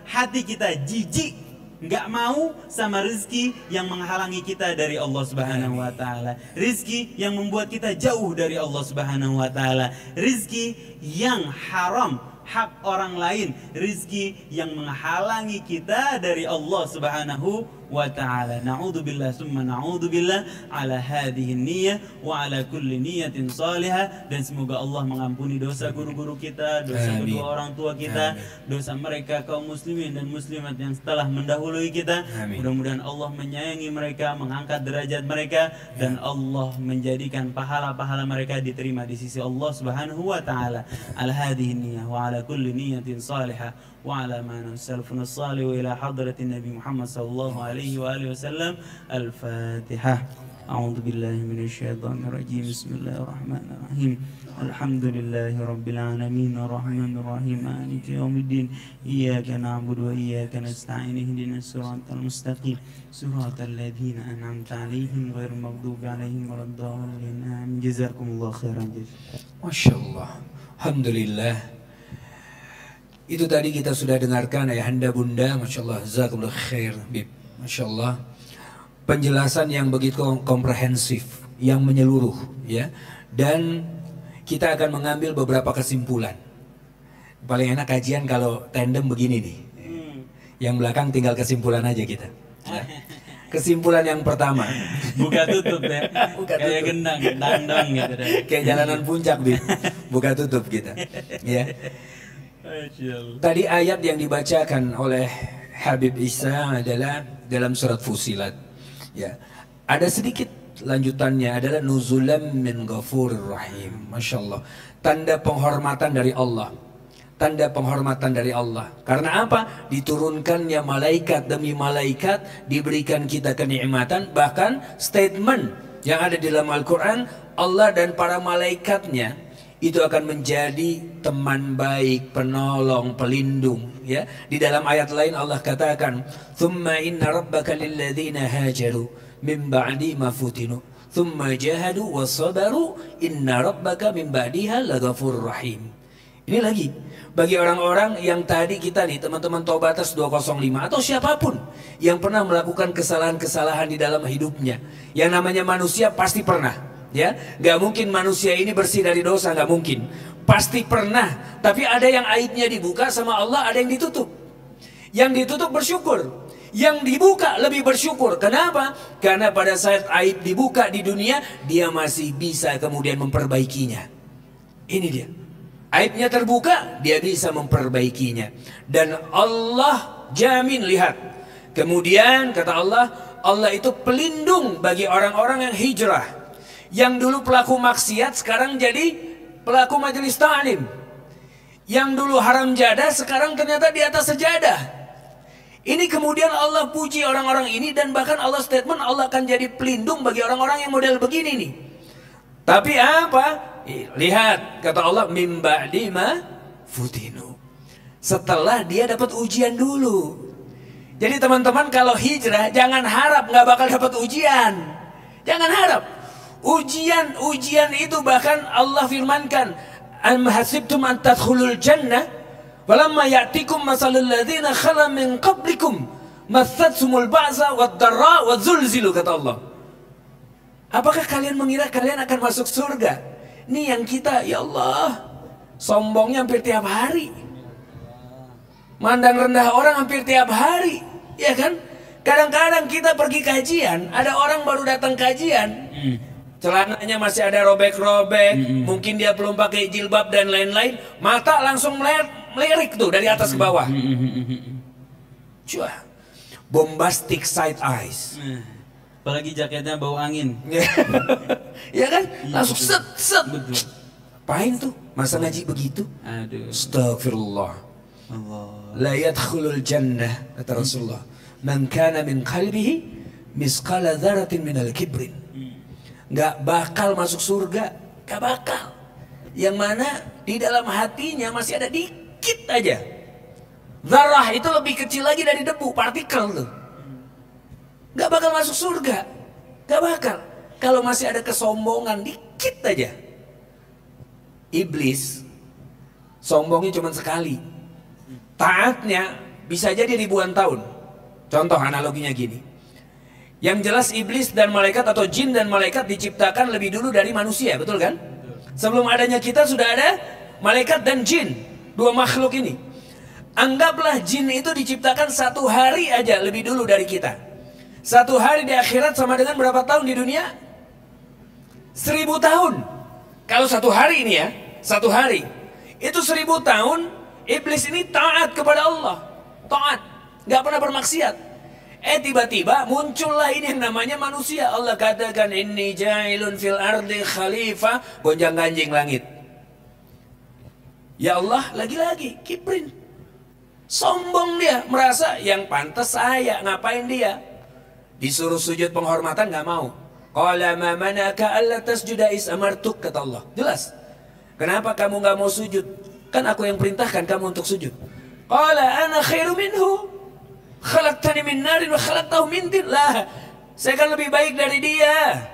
hati kita jijik, nggak mau sama rezeki yang menghalangi kita dari Allah Subhanahu wa taala, rezeki yang membuat kita jauh dari Allah Subhanahu wa taala, rezeki yang haram, hak orang lain, rizki yang menghalangi kita dari Allah Subhanahu wa ta'ala. Na'udzubillah summa na'udzubillah ala hadhihi niyyah wa ala kulli niyatin salihah. Dan semoga Allah mengampuni dosa guru-guru kita, dosa kedua orang tua kita, dosa mereka kaum muslimin dan muslimat yang telah mendahului kita. Mudah-mudahan Allah menyayangi mereka, mengangkat derajat mereka, dan Allah menjadikan pahala-pahala mereka diterima di sisi Allah Subhanahu wa ta'ala. Ala hadhihi niyyah wa ala kulli niyatin salihah wa ala ma salafuna salih wa ila hadratin Nabi Muhammad sallallahu alaihi wa alihi wasallam. Al-Fatihah. A'udzu billahi minasyaitonir rajim. Bismillahirrahmanirrahim. Alhamdulillahi rabbil alamin arrahmanir rahim maliki yaumiddin. Iyyaka na'budu wa iyyaka nasta'in ihdinas siratal mustaqim siratal ladzina an'amta 'alaihim ghairil maghdubi 'alaihim waladdallin. Amin. Jazakumullahu khairan. Masyaallah. Alhamdulillah. Itu tadi kita sudah dengarkan ayahanda bunda, Masya Allah, jazakumullah khair, Bib. Masya Allah, penjelasan yang begitu komprehensif, yang menyeluruh, ya. Dan kita akan mengambil beberapa kesimpulan. Paling enak kajian kalau tandem begini nih. Yang belakang tinggal kesimpulan aja kita. Ya. Kesimpulan yang pertama, buka tutup ya, kayak gendang, dandang gitu deh. Kayak jalanan puncak, Bib. Buka tutup kita, ya. Tadi ayat yang dibacakan oleh Habib Isa adalah dalam surat Fusilat. Ya, ada sedikit lanjutannya adalah nuzulam min ghafurir rahim. Masya Allah, tanda penghormatan dari Allah. Tanda penghormatan dari Allah. Karena apa? Diturunkannya malaikat demi malaikat, diberikan kita kenikmatan. Bahkan statement yang ada di dalam Al-Quran, Allah dan para malaikatnya itu akan menjadi teman baik, penolong, pelindung, ya. Di dalam ayat lain Allah katakan, "Tsumma inna rabbaka lilladzina hajaru min ba'di ma futinu, tsumma jahadu wasabaru, inna rabbaka min ba'diha laghafurur rahim." Ini lagi bagi orang-orang yang tadi kita nih, teman-teman Tobatas 205 atau siapapun yang pernah melakukan kesalahan-kesalahan di dalam hidupnya. Yang namanya manusia pasti pernah. Ya, nggak mungkin manusia ini bersih dari dosa, nggak mungkin. Pasti pernah. Tapi ada yang aibnya dibuka sama Allah, ada yang ditutup. Yang ditutup bersyukur, yang dibuka lebih bersyukur. Kenapa? Karena pada saat aib dibuka di dunia, dia masih bisa kemudian memperbaikinya. Ini dia. Aibnya terbuka, dia bisa memperbaikinya. Dan Allah jamin, lihat. Kemudian kata Allah, Allah itu pelindung bagi orang-orang yang hijrah. Yang dulu pelaku maksiat sekarang jadi pelaku majelis ta'lim. Yang dulu haram jadah sekarang ternyata di atas sejadah. Ini kemudian Allah puji orang-orang ini, dan bahkan Allah statement Allah akan jadi pelindung bagi orang-orang yang model begini nih. Tapi apa? Lihat kata Allah, mim ba'di ma futinu. Setelah dia dapat ujian dulu. Jadi teman-teman kalau hijrah jangan harap nggak bakal dapat ujian. Jangan harap. Ujian itu bahkan Allah firmankan, am hasibtum an tadkhulul jannah walamma ya'tikum masalul ladzina khala min qablikum massatsumul ba'sa wad-dharra wazulzilu, kata Allah. Apakah kalian mengira kalian akan masuk surga? Ini yang kita, ya Allah, Sombongnya hampir tiap hari. Mandang rendah orang hampir tiap hari. Ya kan? Kadang-kadang kita pergi kajian, ada orang baru datang kajian, celananya masih ada robek-robek, mungkin dia belum pakai jilbab dan lain-lain, mata langsung melirik tuh dari atas ke bawah. Cuah. Bombastic side eyes. Apalagi jaketnya bau angin. Ya kan? Langsung set. Betul. Apain tuh? Masa ngaji begitu? Aduh. Astagfirullah. Allah. La yadkhulul jannah, kata Rasulullah, man kana min qalbihi misqala dzarratin minal kibrin. Gak bakal masuk surga, gak bakal. Yang mana di dalam hatinya masih ada dikit aja. Zarah itu lebih kecil lagi dari debu, partikel tuh. Gak bakal masuk surga, gak bakal. Kalau masih ada kesombongan dikit aja. Iblis sombongnya cuma sekali, taatnya bisa jadi ribuan tahun. Contoh analoginya gini, yang jelas iblis dan malaikat atau jin dan malaikat diciptakan lebih dulu dari manusia, betul kan? Sebelum adanya kita sudah ada malaikat dan jin, dua makhluk ini. Anggaplah jin itu diciptakan 1 hari aja lebih dulu dari kita. 1 hari di akhirat sama dengan berapa tahun di dunia? 1000 tahun. Kalau 1 hari ini ya, 1 hari itu 1000 tahun. Iblis ini taat kepada Allah, taat, nggak pernah bermaksiat. Tiba-tiba muncullah ini yang namanya manusia. Allah katakan inni ja'ilun fil ardi khalifah, gonjang-ganjing langit. Ya Allah, lagi-lagi kibrin, sombong dia, merasa yang pantas saya, ngapain dia? Disuruh sujud penghormatan nggak mau. Qala ma manaka alla tasjuda is amartuk, kata Allah. Jelas. Kenapa kamu nggak mau sujud? Kan aku yang perintahkan kamu untuk sujud. Qala ana khairu minhu, khalaqtani min narin wa khalaqtahu min tin. Lah, saya kan lebih baik dari dia.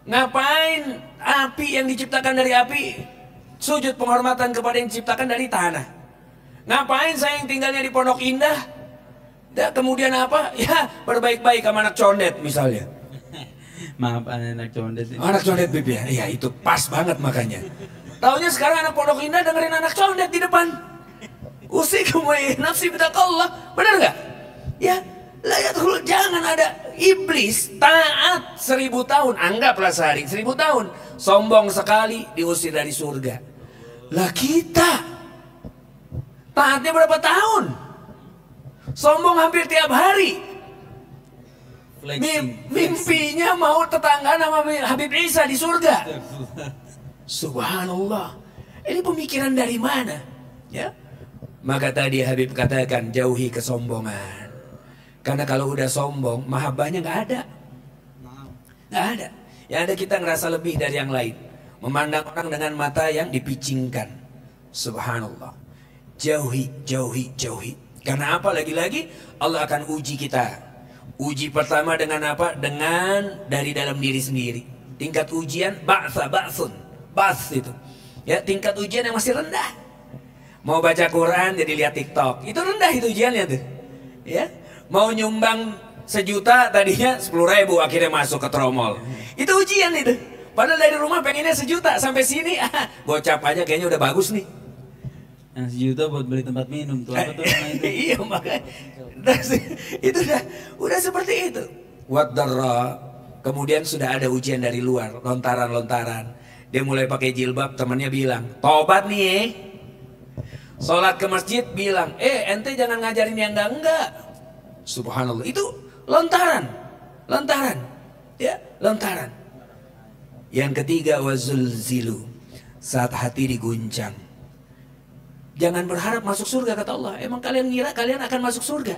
Ngapain api yang diciptakan dari api sujud penghormatan kepada yang diciptakan dari tanah? Ngapain saya yang tinggalnya di Pondok Indah, dan kemudian apa? Ya berbaik-baik sama anak condet misalnya. Maaf anak condet ini. Anak condet Bib ya? Iya itu pas banget makanya. Taunya sekarang anak Pondok Indah dengerin anak condet di depan. Usikum wa nafsi bitaqallah. Benar nggak? Ya, jangan ada iblis taat 1000 tahun, anggaplah sehari 1000 tahun, sombong sekali diusir dari surga. Lah kita taatnya berapa tahun? Sombong hampir tiap hari. Mimpinya mau tetangga nama Habib Isa di surga. Subhanallah. Ini pemikiran dari mana? Ya. Maka tadi Habib katakan jauhi kesombongan. Karena kalau udah sombong, mahabbahnya nggak ada. Nggak ada. Yang ada kita ngerasa lebih dari yang lain. Memandang orang dengan mata yang dipicingkan. Subhanallah. Jauhi, jauhi, jauhi. Karena apa? Lagi-lagi Allah akan uji kita. Uji pertama dengan apa? Dengan dari dalam diri sendiri. Tingkat ujian ba'sun. Ba'ts itu. Ya, tingkat ujian yang masih rendah. Mau baca Quran jadi lihat TikTok. Itu rendah itu ujiannya tuh. Ya. Mau nyumbang 1 juta tadinya 10.000 akhirnya masuk ke tromol. Itu ujian itu. Padahal dari rumah pengennya 1 juta sampai sini gocap aja kayaknya udah bagus nih. Nah, 1 juta buat beli tempat minum tuh apa tuh nama itu? Iya makanya itu udah seperti itu. Wadarra. Kemudian sudah ada ujian dari luar, lontaran-lontaran. Dia mulai pakai jilbab, temannya bilang, tobat nih. Sholat ke masjid bilang, ente jangan ngajarin yang enggak. Subhanallah, itu lontaran, ya lontaran. Yang ketiga wazulzilu, saat hati diguncang. Jangan berharap masuk surga kata Allah. Emang kalian ngira kalian akan masuk surga?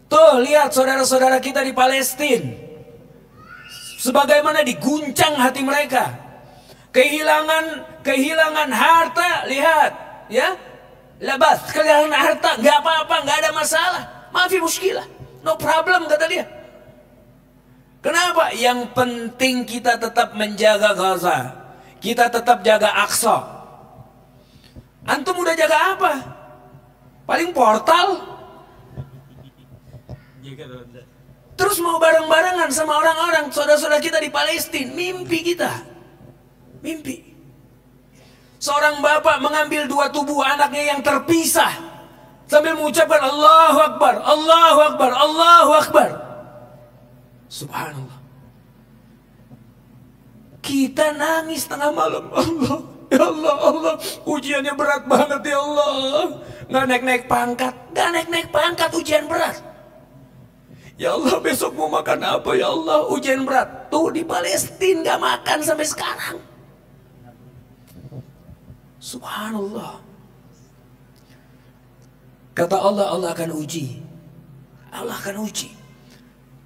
Tuh lihat saudara-saudara kita di Palestina, sebagaimana diguncang hati mereka, kehilangan harta. Lihat, ya, labas kehilangan harta, nggak apa-apa, nggak ada masalah. Maafi muskilah, no problem kata dia. Kenapa? Yang penting kita tetap menjaga Gaza, kita tetap jaga Aqsa. Antum udah jaga apa? Paling portal. Terus mau bareng-barengan sama orang-orang saudara-saudara kita di Palestina. Mimpi kita. Mimpi. Seorang bapak mengambil dua tubuh anaknya yang terpisah sambil mengucapkan Allahu Akbar, Allahu Akbar, Allahu Akbar. Subhanallah. Kita nangis tengah malam. Allah, ya Allah, Allah, ujiannya berat banget ya Allah. Nggak naik-naik pangkat, nggak naik-naik pangkat, ujian berat. Ya Allah, besok mau makan apa ya Allah, ujian berat. Tuh di Palestina nggak makan sampai sekarang. Subhanallah. Kata Allah, Allah akan uji. Allah akan uji.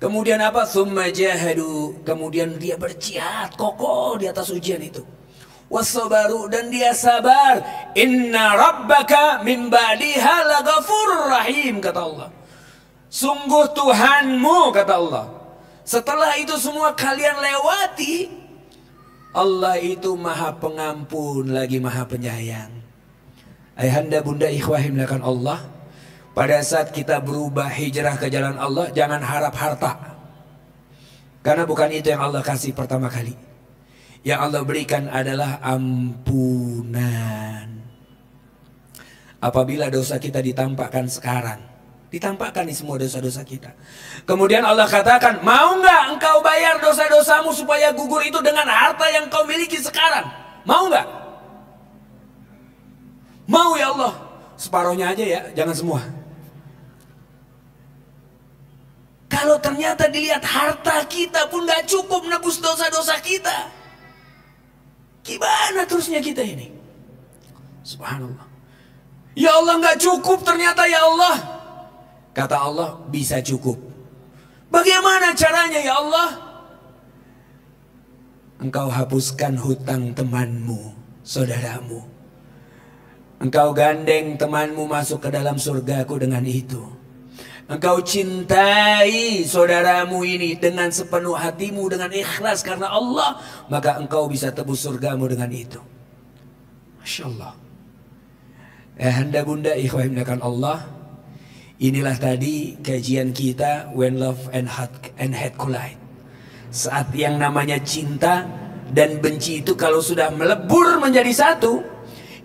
Kemudian apa? Tsumma jahadu. Kemudian dia berjihad kokoh di atas ujian itu. Wassabaru, dan dia sabar. Inna rabbaka min ba'diha laghafurur rahim, kata Allah. Sungguh Tuhanmu, kata Allah, setelah itu semua kalian lewati, Allah itu maha pengampun lagi maha penyayang. Ayahanda bunda ikhwahim dimuliakan Allah, pada saat kita berubah hijrah ke jalan Allah, jangan harap harta, karena bukan itu yang Allah kasih pertama kali. Yang Allah berikan adalah ampunan. Apabila dosa kita ditampakkan sekarang, ditampakkan di semua dosa-dosa kita, kemudian Allah katakan, mau nggak engkau bayar dosa-dosamu supaya gugur itu dengan harta yang kau miliki sekarang? Mau nggak? Mau ya Allah. Separohnya aja ya, jangan semua. Kalau ternyata dilihat harta kita pun nggak cukup nebus dosa-dosa kita, gimana terusnya kita ini? Subhanallah. Ya Allah, nggak cukup ternyata ya Allah. Kata Allah, bisa cukup. Bagaimana caranya ya Allah? Engkau hapuskan hutang temanmu, saudaramu. Engkau gandeng temanmu masuk ke dalam surgaku dengan itu. Engkau cintai saudaramu ini dengan sepenuh hatimu, dengan ikhlas karena Allah, maka engkau bisa tebus surgamu dengan itu. Masya Allah. Ayahanda bunda ikhwah dimuliakan Allah, inilah tadi kajian kita When Love and Hate Collide. Saat yang namanya cinta dan benci itu kalau sudah melebur menjadi satu,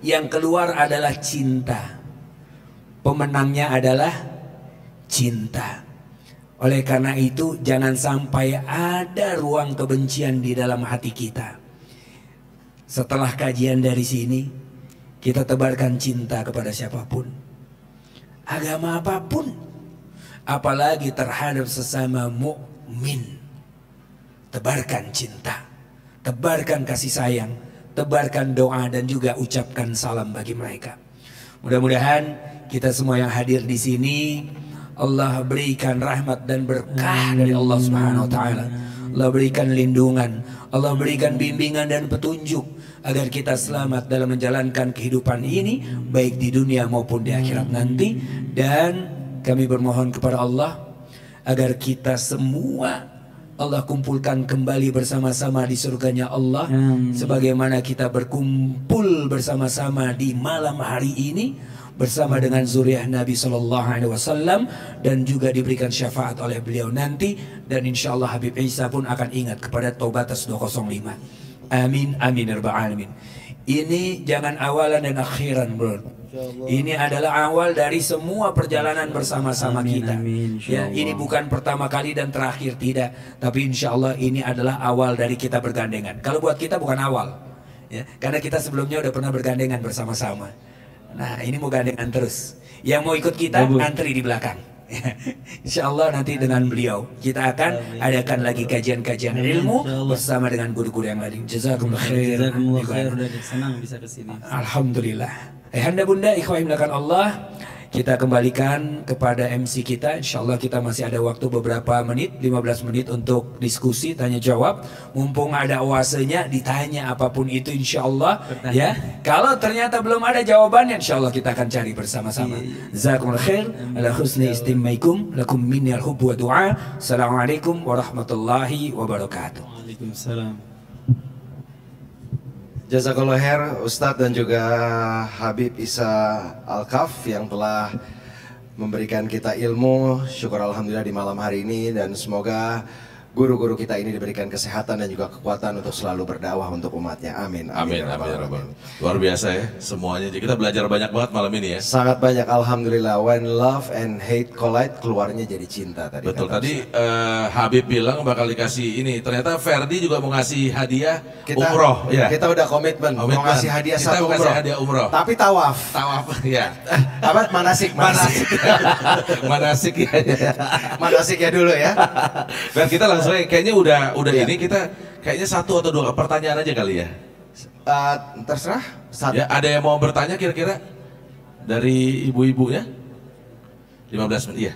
yang keluar adalah cinta. Pemenangnya adalah cinta. Oleh karena itu jangan sampai ada ruang kebencian di dalam hati kita. Setelah kajian dari sini, kita tebarkan cinta kepada siapapun, agama apapun, apalagi terhadap sesama mukmin. Tebarkan cinta, tebarkan kasih sayang, tebarkan doa, dan juga ucapkan salam bagi mereka. Mudah-mudahan kita semua yang hadir di sini, Allah berikan rahmat dan berkah dari Allah Subhanahu wa taala. Allah berikan lindungan, Allah berikan bimbingan dan petunjuk agar kita selamat dalam menjalankan kehidupan ini, baik di dunia maupun di akhirat nanti. Dan kami bermohon kepada Allah agar kita semua Allah kumpulkan kembali bersama-sama di surganya Allah, sebagaimana kita berkumpul bersama-sama di malam hari ini bersama dengan zuriat Nabi Sallallahu Alaihi Wasallam, dan juga diberikan syafaat oleh beliau nanti. Dan insya Allah Habib Isa pun akan ingat kepada Taubatas 205. Amin, amin, ya rabbal alamin. Ini jangan awalan dan akhiran, bro. Ini adalah awal dari semua perjalanan bersama-sama kita. Amin, ya, ini bukan pertama kali dan terakhir, tidak. Tapi insya Allah ini adalah awal dari kita bergandengan. Kalau buat kita bukan awal, ya, karena kita sebelumnya udah pernah bergandengan bersama-sama. Nah, ini mau gandengan terus. Yang mau ikut kita antri di belakang. Insya Allah nanti dengan beliau kita akan adakan lagi kajian-kajian ilmu bersama dengan guru-guru yang lain. Jazakumullah khair. Senang bisa kesini. Alhamdulillah. Ayahanda bunda ikhwah dimuliakan Allah, kita kembalikan kepada MC kita. Insya Allah kita masih ada waktu beberapa menit, 15 menit untuk diskusi tanya jawab. Mumpung ada oasenya, ditanya apapun itu insya Allah. Ya, kalau ternyata belum ada jawabannya, insya Allah kita akan cari bersama-sama. Jazakumullah khair. Ala husni istimaikum. Lakum minni al-hubbu wa du'a. Assalamualaikum warahmatullahi wabarakatuh. Waalaikumsalam. Jazakallah khair Ustadz dan juga Habib Isa Al-Kaf yang telah memberikan kita ilmu. Syukur alhamdulillah di malam hari ini, dan semoga guru-guru kita ini diberikan kesehatan dan juga kekuatan untuk selalu berdakwah untuk umatnya. Amin. Amin, amin. Luar biasa ya semuanya. Jadi kita belajar banyak banget malam ini ya. Sangat banyak, alhamdulillah. When love and hate collide, keluarnya jadi cinta tadi. Betul, tadi Habib bilang bakal dikasih ini. Ternyata Ferdi juga mau ngasih hadiah umroh. Ya. Kita udah komitmen mau ngasih hadiah kita satu mau umroh. kasih hadiah umroh. Tapi tawaf. Tawaf, ya. Apa? Manasik. Manasik ya. Manasik ya dulu ya. Dan kita langsung kayaknya udah ini kita kayaknya 1 atau 2 pertanyaan aja kali ya. Terserah. Ya, ada yang mau bertanya kira-kira dari ibu-ibunya? 15 menit, iya.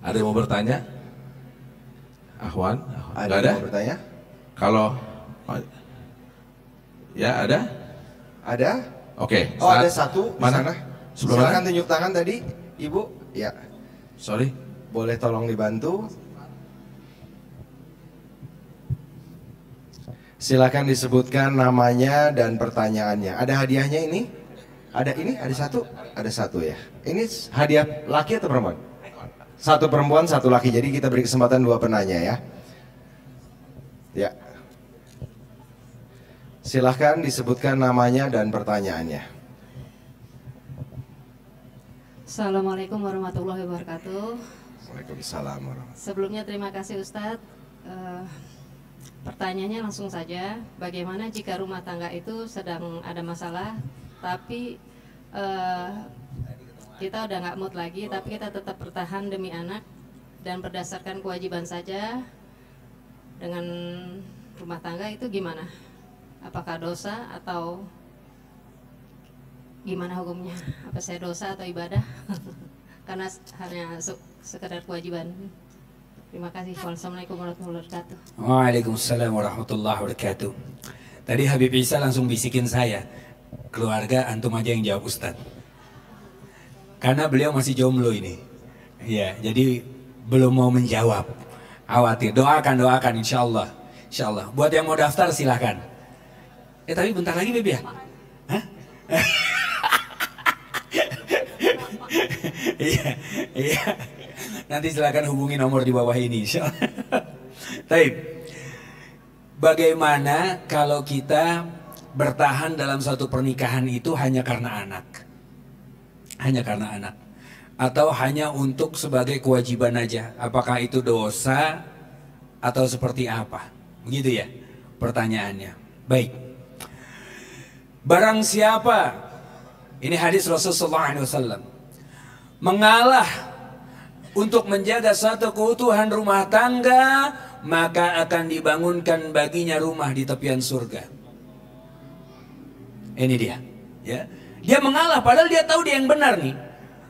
Ada yang mau bertanya? Ahwan? Ada Nggak yang mau bertanya? Kalau ya ada? Ada? Oke. Oh, ada satu di mana? sana. Sebelah Silakan mana? tunjuk tangan tadi, Ibu. Ya. Sorry. Boleh tolong dibantu? Silakan disebutkan namanya dan pertanyaannya. Ada hadiahnya ini? Ada satu ya. Ini hadiah laki atau perempuan? Satu perempuan, satu laki. Jadi kita beri kesempatan 2 penanya ya. Ya. Silahkan disebutkan namanya dan pertanyaannya. Assalamualaikum warahmatullahi wabarakatuh. Waalaikumsalam warahmatullahi. Sebelumnya terima kasih Ustadz. Pertanyaannya langsung saja. Bagaimana jika rumah tangga itu sedang ada masalah, tapi kita udah nggak mood lagi, tapi kita tetap bertahan demi anak dan berdasarkan kewajiban saja dengan rumah tangga, itu gimana? Apakah dosa atau gimana hukumnya? Apa saya dosa atau ibadah? Karena hanya sekedar kewajiban. Terima kasih. Wassalamualaikum warahmatullahi wabarakatuh. Waalaikumsalam warahmatullahi wabarakatuh. Tadi Habib Isa langsung bisikin saya, keluarga antum aja yang jawab Ustadz. Karena beliau masih jomblo ini. Ya, jadi belum mau menjawab. Khawatir. Doakan insya Allah. Insya Allah. Buat yang mau daftar silahkan. Tapi bentar lagi Beb ya? Hah? Iya. Nanti silakan hubungi nomor di bawah ini insyaallah. Baik. Bagaimana kalau kita bertahan dalam suatu pernikahan itu hanya karena anak? Hanya karena anak. Atau hanya untuk sebagai kewajiban aja? Apakah itu dosa atau seperti apa? Begitu ya pertanyaannya. Baik. Barang siapa, ini hadis Rasulullah SAW, mengalah untuk menjaga suatu keutuhan rumah tangga, maka akan dibangunkan baginya rumah di tepian surga. Ini dia, ya. Dia mengalah padahal dia tahu dia yang benar nih.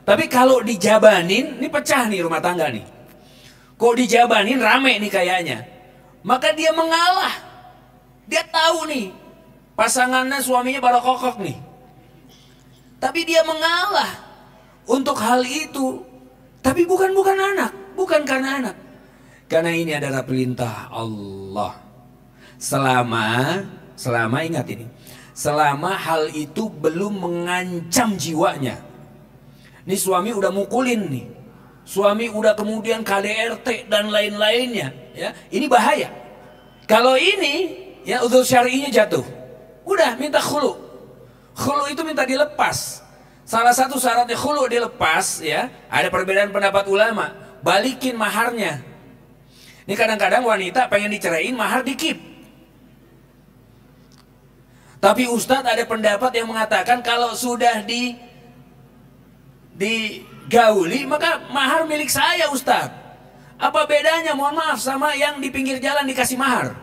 Tapi kalau dijabanin, ini pecah nih rumah tangga nih. Kok dijabanin rame nih kayaknya. Maka dia mengalah. Dia tahu nih pasangannya, suaminya barokokok nih. Tapi dia mengalah untuk hal itu. Tapi bukan anak, bukan karena anak. Karena ini adalah perintah Allah. Selama ingat ini, selama hal itu belum mengancam jiwanya. Ini suami udah mukulin nih, suami udah kemudian KDRT dan lain-lainnya, ya ini bahaya. Kalau ini, ya udzur syar'inya jatuh, udah minta khulu. Khulu itu minta dilepas. Salah satu syaratnya khulu dilepas, ya ada perbedaan pendapat ulama, balikin maharnya. Ini kadang-kadang wanita pengen diceraiin mahar dikip. Tapi Ustadz ada pendapat yang mengatakan kalau sudah digauli maka mahar milik saya Ustadz. Apa bedanya mohon maaf sama yang di pinggir jalan dikasih mahar?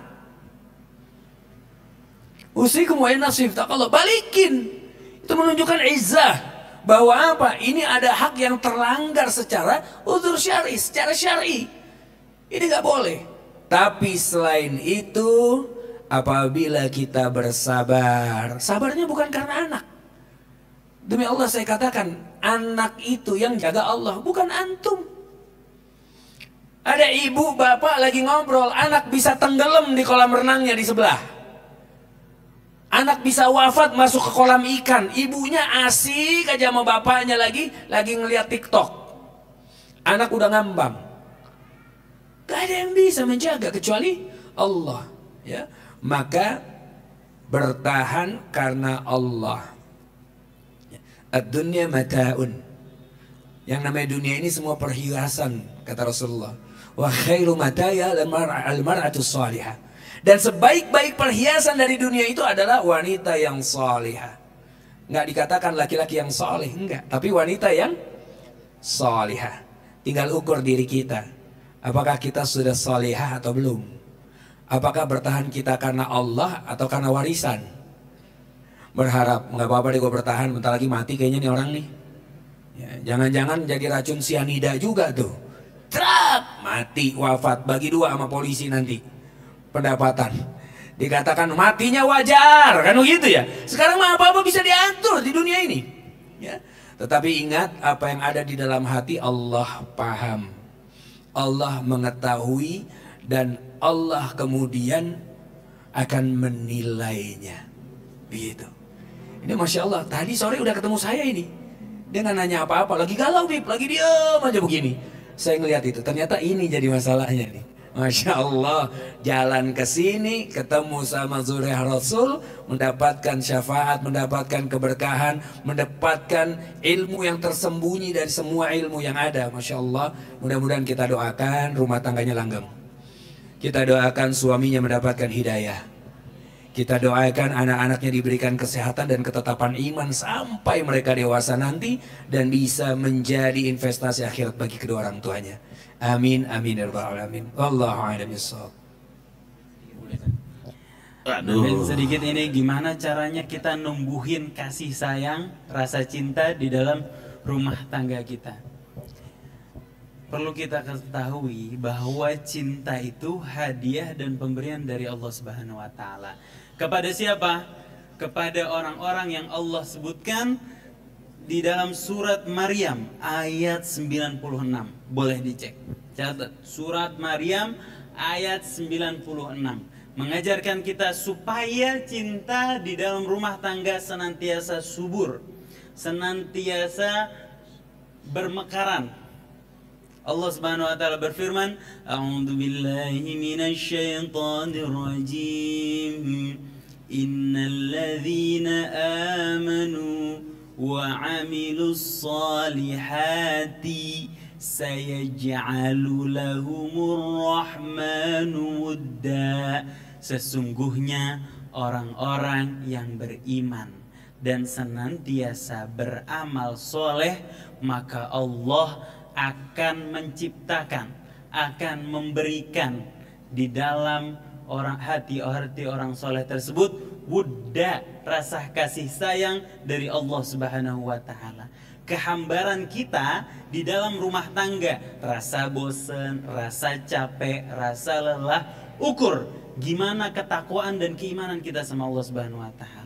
Usikum wa nasif kalau balikin. Itu menunjukkan izzah bahwa apa? Ini ada hak yang terlanggar secara udzur syar'i, secara syar'i. Ini nggak boleh. Tapi selain itu, apabila kita bersabar, sabarnya bukan karena anak. Demi Allah saya katakan, anak itu yang jaga Allah, bukan antum. Ada ibu bapak lagi ngobrol, anak bisa tenggelam di kolam renangnya di sebelah. Anak bisa wafat masuk ke kolam ikan, ibunya asik aja sama bapaknya lagi ngeliat TikTok. Anak udah ngambang. Gak ada yang bisa menjaga kecuali Allah, ya. Maka bertahan karena Allah. Ad-dunya mata'un. Yang namanya dunia ini semua perhiasan, kata Rasulullah. Wa khairu mataya al-mar'atu salihah. Dan sebaik-baik perhiasan dari dunia itu adalah wanita yang salihah. Enggak dikatakan laki-laki yang saleh, enggak, tapi wanita yang salihah. Tinggal ukur diri kita. Apakah kita sudah salihah atau belum? Apakah bertahan kita karena Allah atau karena warisan? Berharap, nggak apa-apa deh gue bertahan, bentar lagi mati kayaknya nih orang nih. Ya, jangan-jangan jadi racun sianida juga tuh. Trak, mati, wafat, bagi dua sama polisi nanti. Pendapatan. Dikatakan matinya wajar, kan begitu ya. Sekarang mah apa-apa bisa diatur di dunia ini. Ya. Tetapi ingat, apa yang ada di dalam hati Allah paham. Allah mengetahui dan Allah kemudian akan menilainya. Begitu. Ini Masya Allah, tadi sore udah ketemu saya ini. Dia nggak nanya apa-apa, lagi galau Bib, lagi diem aja begini. Saya ngelihat itu, ternyata ini jadi masalahnya nih. Masya Allah, jalan ke sini, ketemu sama Zuriyah Rasul, mendapatkan syafaat, mendapatkan keberkahan, mendapatkan ilmu yang tersembunyi dari semua ilmu yang ada. Masya Allah, mudah-mudahan kita doakan rumah tangganya langgeng. Kita doakan suaminya mendapatkan hidayah. Kita doakan anak-anaknya diberikan kesehatan dan ketetapan iman sampai mereka dewasa nanti dan bisa menjadi investasi akhirat bagi kedua orang tuanya. Amin, amin, ya rabbal alamin. Wallahu a'lam bishawab. Sedikit ini gimana caranya kita numbuhin kasih sayang, rasa cinta di dalam rumah tangga kita. Perlu kita ketahui bahwa cinta itu hadiah dan pemberian dari Allah Subhanahu wa taala. Kepada siapa? Kepada orang-orang yang Allah sebutkan di dalam surat Maryam ayat 96. Boleh dicek. Catat, surat Maryam ayat 96. Mengajarkan kita supaya cinta di dalam rumah tangga senantiasa subur, senantiasa bermekaran. Allah Subhanahu wa taala berfirman, "A'udzu billahi minasy syaithanir rajim. Innal ladzina amanu wa 'amilus solihati sayaj'alu lahumur rahmanu wudda." Sesungguhnya orang-orang yang beriman dan senantiasa beramal soleh, maka Allah akan menciptakan, akan memberikan di dalam hati orang soleh tersebut wudda, rasa kasih sayang dari Allah Subhanahu wa taala. Kehambaran kita di dalam rumah tangga, rasa bosan, rasa capek, rasa lelah, ukur gimana ketakwaan dan keimanan kita sama Allah Subhanahu wa taala.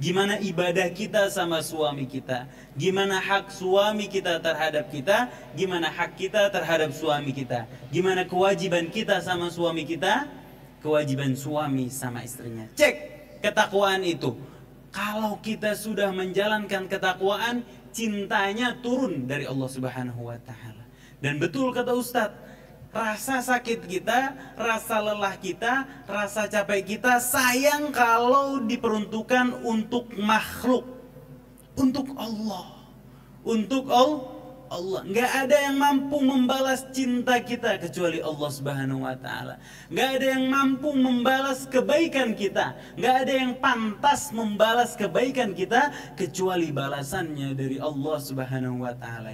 Gimana ibadah kita sama suami kita, gimana hak suami kita terhadap kita, gimana hak kita terhadap suami kita, gimana kewajiban kita sama suami kita, kewajiban suami sama istrinya. Cek ketakwaan itu. Kalau kita sudah menjalankan ketakwaan, cintanya turun dari Allah Subhanahu wa taala. Dan betul kata Ustadz, rasa sakit kita, rasa lelah kita, rasa capek kita sayang kalau diperuntukkan untuk makhluk, untuk Allah, untuk Allah. Nggak ada yang mampu membalas cinta kita kecuali Allah Subhanahu wa taala. Nggak ada yang mampu membalas kebaikan kita, nggak ada yang pantas membalas kebaikan kita kecuali balasannya dari Allah Subhanahu wa taala.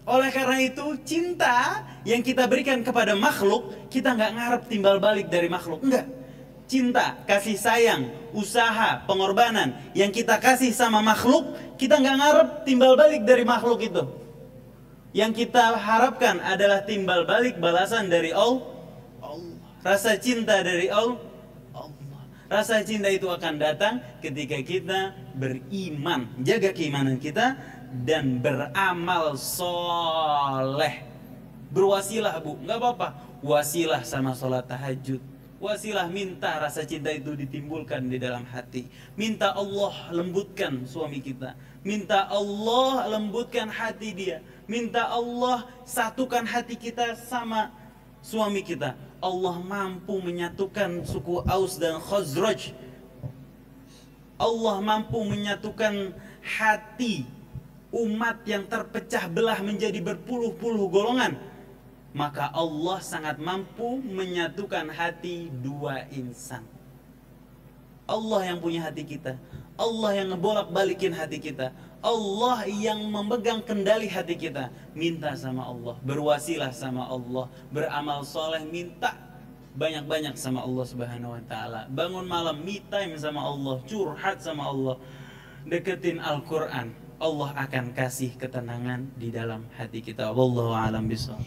Oleh karena itu, cinta yang kita berikan kepada makhluk, kita nggak ngarep timbal balik dari makhluk, enggak. Cinta, kasih sayang, usaha, pengorbanan yang kita kasih sama makhluk, kita nggak ngarep timbal balik dari makhluk itu. Yang kita harapkan adalah timbal balik balasan dari Allah. Rasa cinta dari Allah. Rasa cinta itu akan datang ketika kita beriman, jaga keimanan kita, dan beramal soleh. Berwasilah Bu, nggak apa-apa. Wasilah sama sholat tahajud, Wasilah minta rasa cinta itu ditimbulkan di dalam hati. Minta Allah lembutkan suami kita. Minta Allah lembutkan hati dia. Minta Allah satukan hati kita sama suami kita. Allah mampu menyatukan suku Aus dan Khazraj. Allah mampu menyatukan hati umat yang terpecah belah menjadi berpuluh-puluh golongan. Maka Allah sangat mampu menyatukan hati dua insan. Allah yang punya hati kita, Allah yang ngebolak-balikin hati kita, Allah yang memegang kendali hati kita. Minta sama Allah, berwasilah sama Allah, beramal soleh, minta banyak-banyak sama Allah Subhanahu wa ta'ala. Bangun malam, me time sama Allah, curhat sama Allah, deketin Al-Quran. Allah akan kasih ketenangan di dalam hati kita. Wallahu a'lam bishawab.